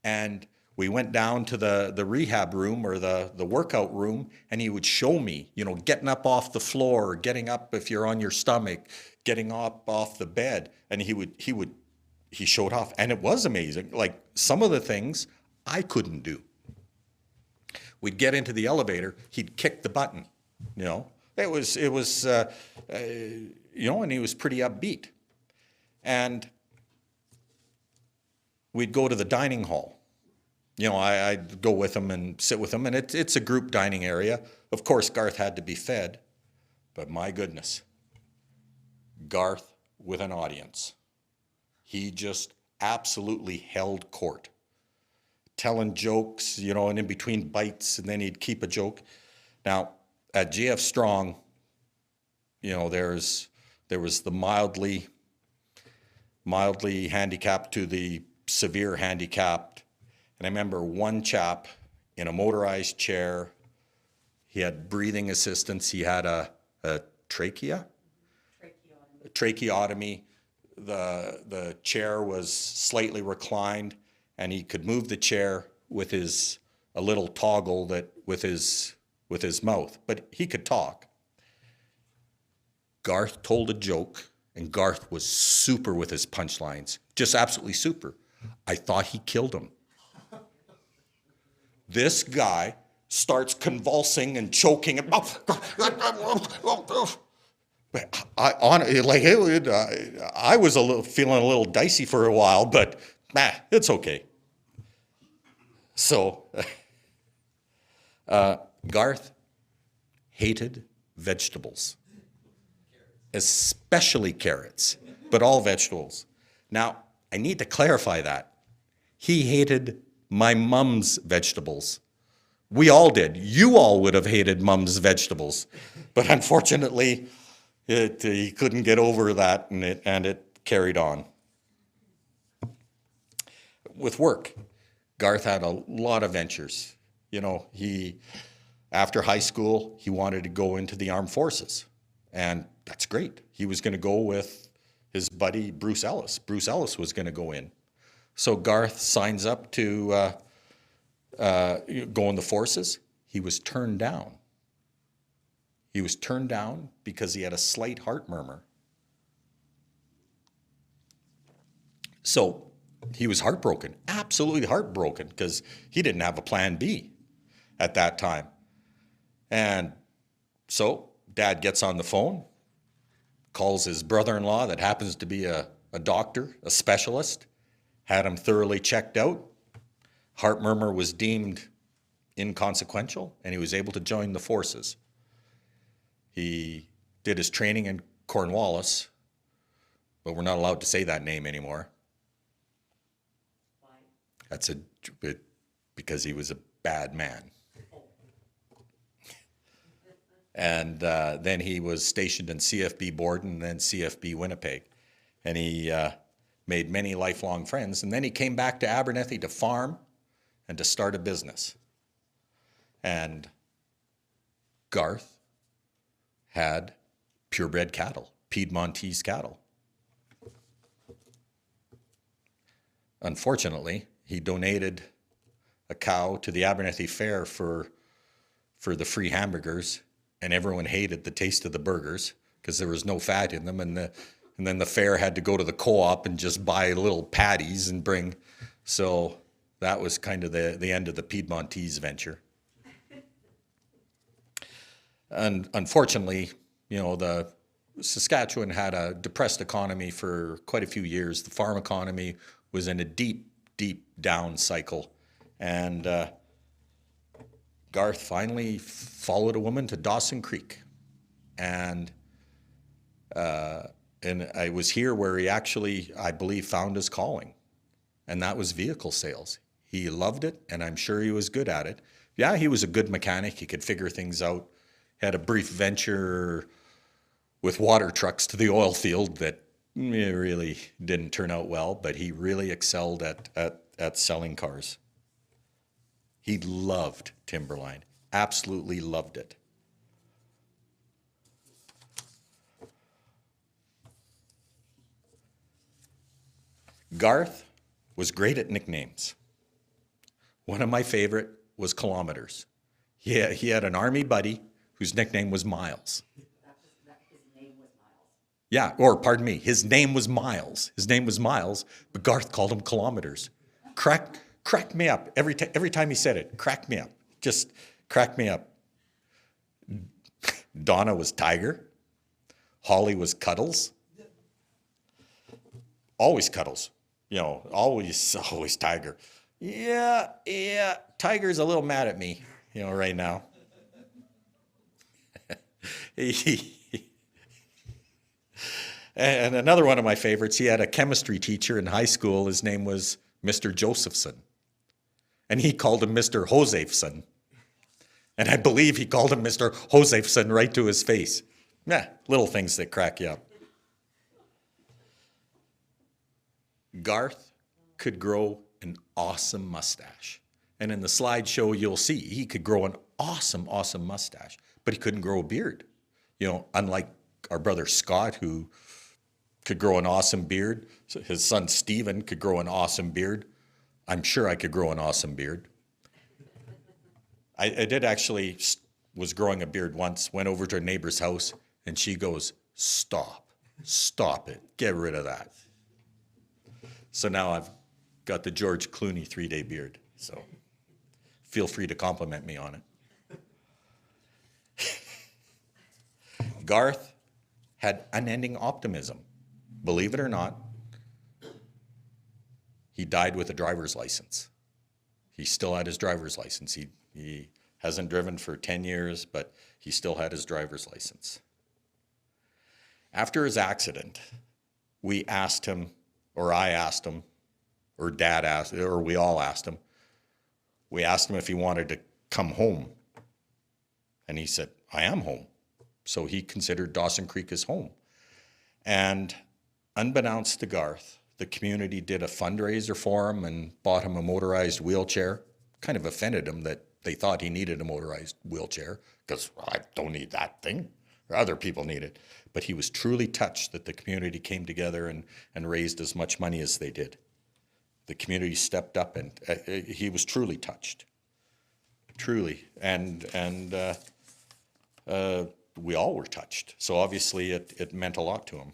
And we went down to the rehab room or the workout room, and he would show me, getting up off the floor, getting up if you're on your stomach, getting up off the bed, and he showed off, and it was amazing. Like, some of the things I couldn't do. We'd get into the elevator, he'd kick the button, It was and he was pretty upbeat. And we'd go to the dining hall. I'd go with him and sit with him, and it's a group dining area. Of course, Garth had to be fed, but my goodness, Garth with an audience. He just absolutely held court, telling jokes, and in between bites, and then he'd keep a joke. Now, at GF Strong, there was the mildly handicapped to the severe handicapped. And I remember one chap in a motorized chair. He had breathing assistance. He had a tracheotomy. The chair was slightly reclined, and he could move the chair with a little toggle with his mouth, but he could talk. Garth told a joke, and Garth was super with his punchlines, just absolutely super. I thought he killed him. This guy starts convulsing and choking, and I was feeling a little dicey for a while, but it's okay. So, Garth hated vegetables, especially carrots, but all vegetables. Now, I need to clarify that. He hated my mom's vegetables. We all did. You all would have hated mom's vegetables, but unfortunately, he couldn't get over that, and it carried on. With work, Garth had a lot of ventures. After high school, he wanted to go into the armed forces, and that's great. He was going to go with his buddy Bruce Ellis. Bruce Ellis was going to go in. So Garth signs up to go in the forces. He was turned down. He was turned down because he had a slight heart murmur. So he was heartbroken, absolutely heartbroken, because he didn't have a plan B at that time. And so Dad gets on the phone, calls his brother-in-law that happens to be a doctor, a specialist, had him thoroughly checked out. Heart murmur was deemed inconsequential, and he was able to join the forces. He did his training in Cornwallis, but we're not allowed to say that name anymore. Why? That's because he was a bad man. And then he was stationed in CFB Borden and then CFB Winnipeg. And he made many lifelong friends. And then he came back to Abernethy to farm and to start a business. And Garth had purebred cattle, Piedmontese cattle. Unfortunately, he donated a cow to the Abernethy Fair for the free hamburgers, and everyone hated the taste of the burgers because there was no fat in them, and then the fair had to go to the co-op and just buy little patties and bring. So that was kind of the end of the Piedmontese venture. And unfortunately, the Saskatchewan had a depressed economy for quite a few years. The farm economy was in a deep, deep down cycle. And Garth finally followed a woman to Dawson Creek. And it was here where he actually, I believe, found his calling. And that was vehicle sales. He loved it, and I'm sure he was good at it. Yeah, he was a good mechanic. He could figure things out. Had a brief venture with water trucks to the oil field that really didn't turn out well, but he really excelled at selling cars. He loved timberline, absolutely loved it. Garth was great at nicknames. One of my favorite was Kilometers. He had an army buddy whose nickname was Miles. His name was Miles. Yeah, or pardon me, his name was Miles. His name was Miles, but Garth called him Kilometers. Cracked me up every time he said it. Cracked me up. Just cracked me up. Donna was Tiger. Holly was Cuddles. Always Cuddles. Always Tiger. Yeah, Tiger's a little mad at me, right now. And another one of my favorites, he had a chemistry teacher in high school. His name was Mr. Josephson. And he called him Mr. Josephson. And I believe he called him Mr. Josephson right to his face. Little things that crack you up. Garth could grow an awesome mustache. And in the slideshow, you'll see he could grow an awesome, awesome mustache, but he couldn't grow a beard. Unlike our brother Scott, who could grow an awesome beard. His son Stephen could grow an awesome beard. I'm sure I could grow an awesome beard. I did actually, was growing a beard once, went over to a neighbor's house, and she goes, stop it, get rid of that. So now I've got the George Clooney 3-day beard, so feel free to compliment me on it. Garth had unending optimism. Believe it or not, he died with a driver's license. He still had his driver's license. He hasn't driven for 10 years, but he still had his driver's license. After his accident, we asked him, or I asked him, or Dad asked, or we all asked him. We asked him if he wanted to come home. And he said, I am home. So he considered Dawson Creek his home. And unbeknownst to Garth, the community did a fundraiser for him and bought him a motorized wheelchair. Kind of offended him that they thought he needed a motorized wheelchair, because I don't need that thing. Other people need it. But he was truly touched that the community came together and raised as much money as they did. The community stepped up, and he was truly touched. Truly. And we all were touched. So obviously it meant a lot to him.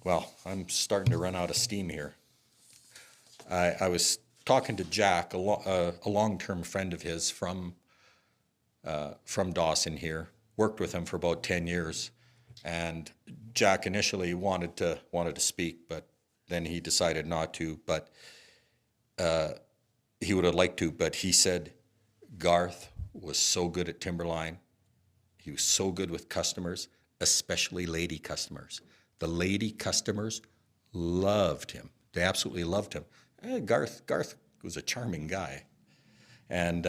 Well, I'm starting to run out of steam here. I was talking to Jack, a long-term friend of his from Dawson here. Worked with him for about 10 years. And Jack initially wanted to speak, but then he decided not to. But he would have liked to. But he said Garth was so good at Timberline. He was so good with customers, especially lady customers. The lady customers loved him. They absolutely loved him. Garth was a charming guy. And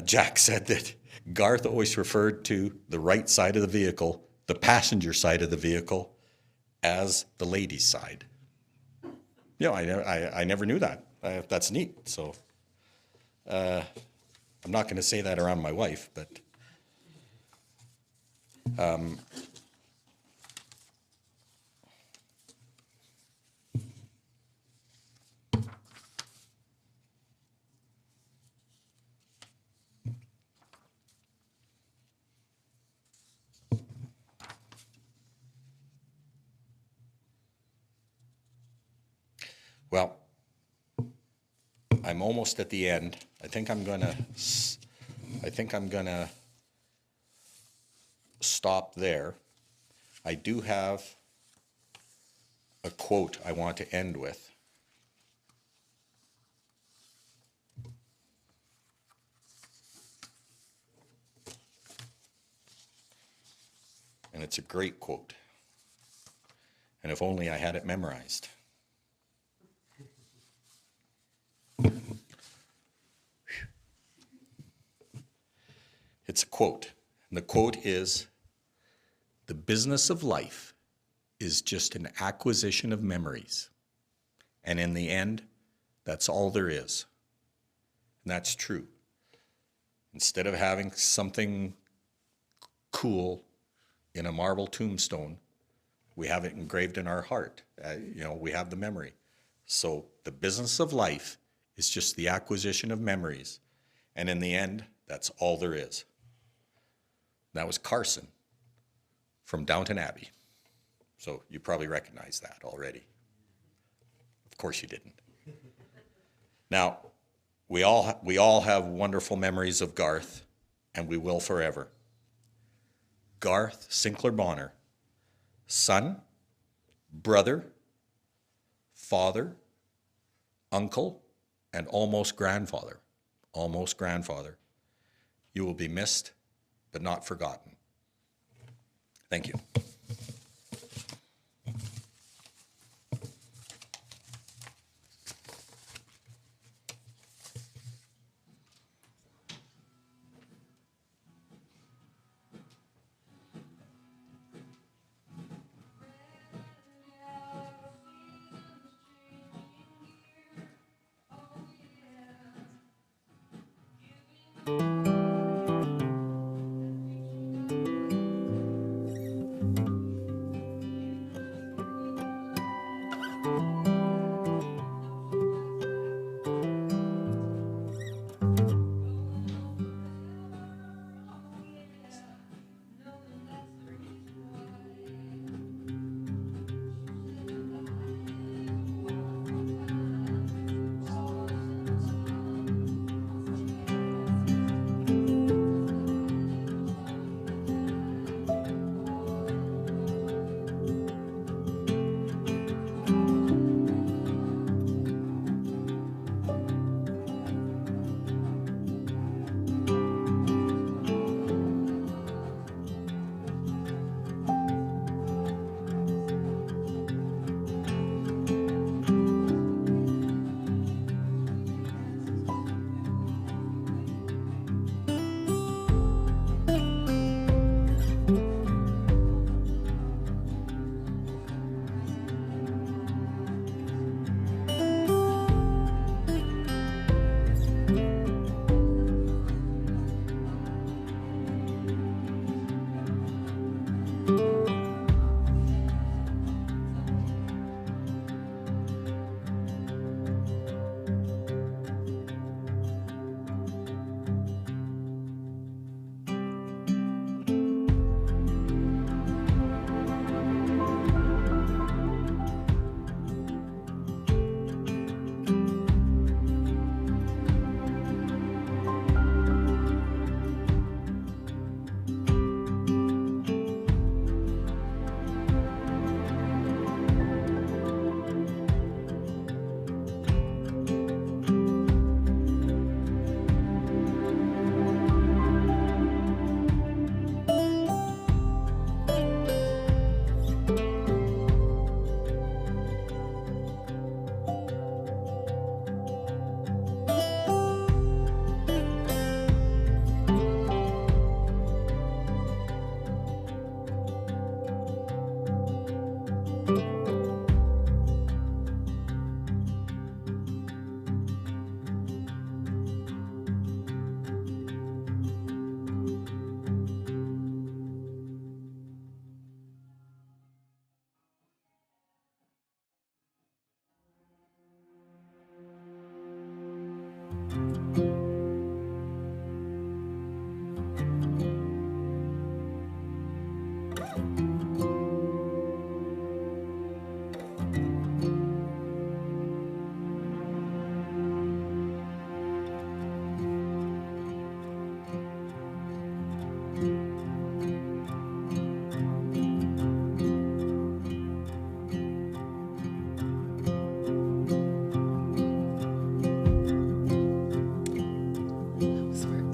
Jack said that Garth always referred to the right side of the vehicle, the passenger side of the vehicle, as the ladies' side. You know, I never knew that. That's neat. So I'm not going to say that around my wife, but well, I'm almost at the end. I think I'm gonna stop there. I do have a quote I want to end with. And it's a great quote. And if only I had it memorized. It's a quote. And the quote is, "The business of life is just an acquisition of memories. And in the end, that's all there is." And that's true. Instead of having something cool in a marble tombstone, we have it engraved in our heart. We have the memory. So the business of life is just the acquisition of memories. And in the end, that's all there is. That was Carson from Downton Abbey. So you probably recognize that already. Of course you didn't. Now, we all have wonderful memories of Garth, and we will forever. Garth Sinclair Bonnor, son, brother, father, uncle, and almost grandfather. Almost grandfather. You will be missed, but not forgotten. Thank you.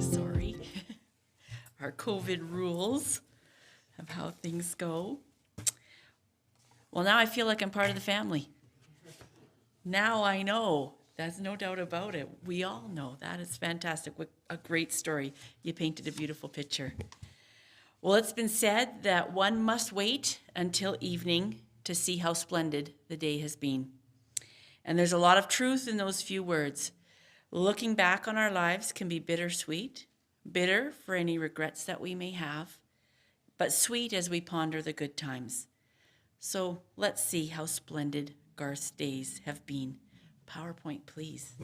Sorry. Our COVID rules of how things go. Well, now I feel like I'm part of the family. Now I know. There's no doubt about it. We all know. That is fantastic. What a great story. You painted a beautiful picture. Well, it's been said that one must wait until evening to see how splendid the day has been. And there's a lot of truth in those few words. Looking back on our lives can be bittersweet, bitter for any regrets that we may have, but sweet as we ponder the good times. So let's see how splendid Garth's days have been. PowerPoint, please.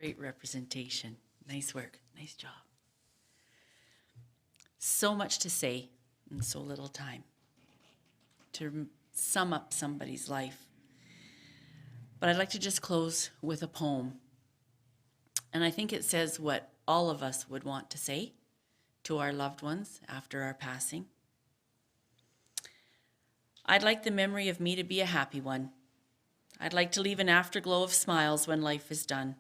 Great representation. Nice work. Nice job. So much to say in so little time to sum up somebody's life. But I'd like to just close with a poem. And I think it says what all of us would want to say to our loved ones after our passing. I'd like the memory of me to be a happy one. I'd like to leave an afterglow of smiles when life is done.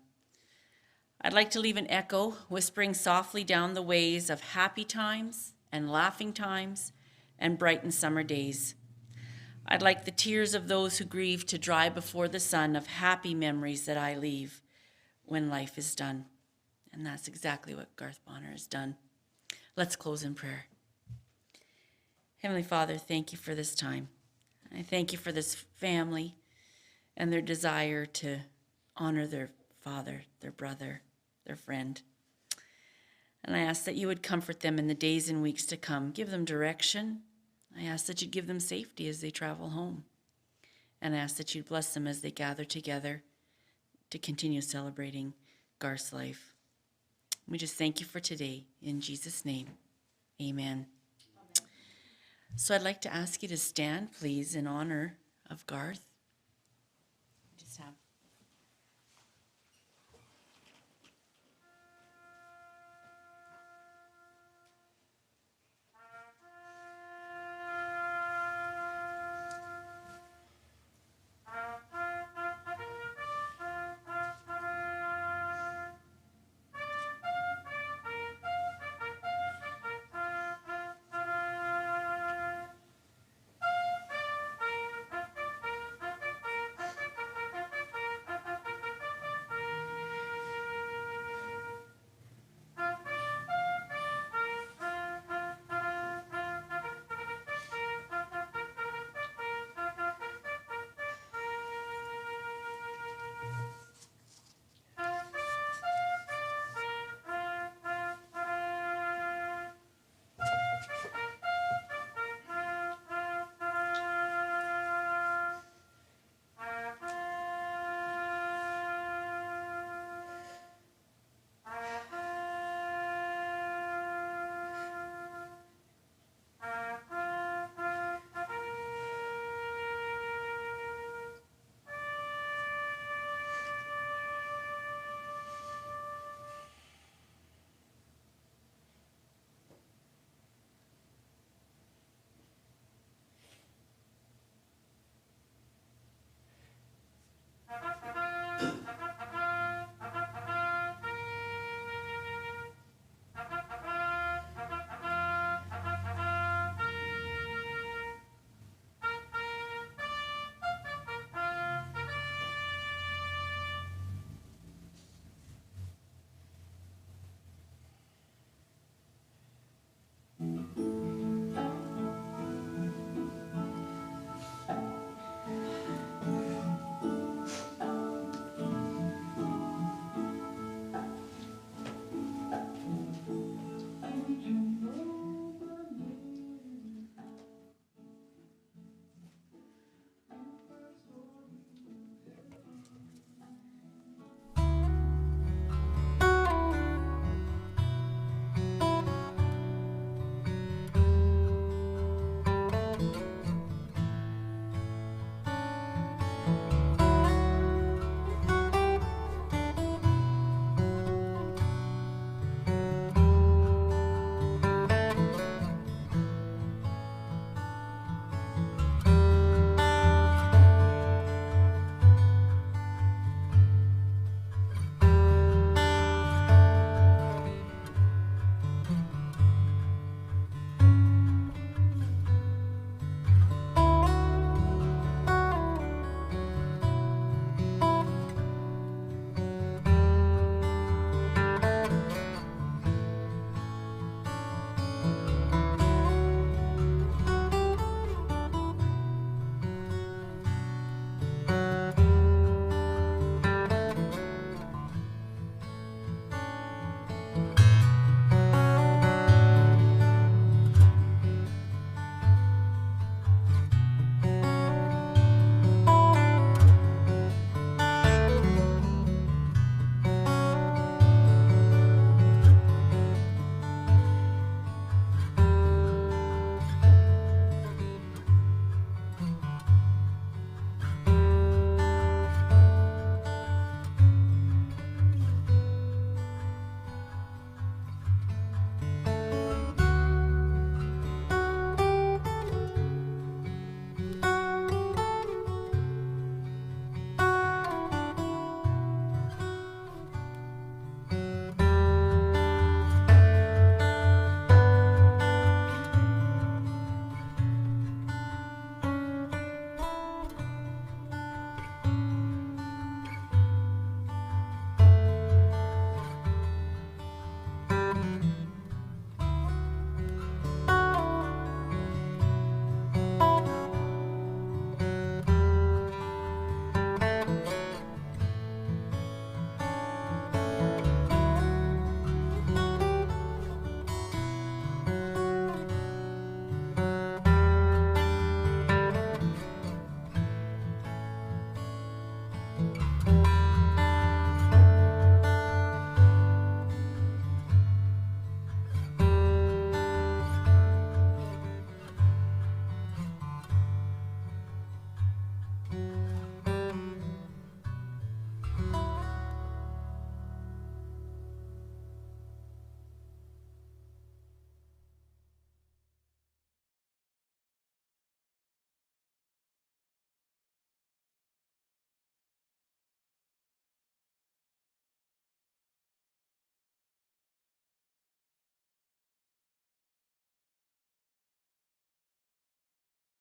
I'd like to leave an echo whispering softly down the ways of happy times and laughing times and brightened summer days. I'd like the tears of those who grieve to dry before the sun of happy memories that I leave when life is done. And that's exactly what Garth Bonnor has done. Let's close in prayer. Heavenly Father, thank you for this time. I thank you for this family and their desire to honor their father, their brother, their friend. And I ask that you would comfort them in the days and weeks to come. Give them direction. I ask that you'd give them safety as they travel home. And I ask that you'd bless them as they gather together to continue celebrating Garth's life. We just thank you for today. In Jesus' name, amen. So I'd like to ask you to stand, please, in honor of Garth.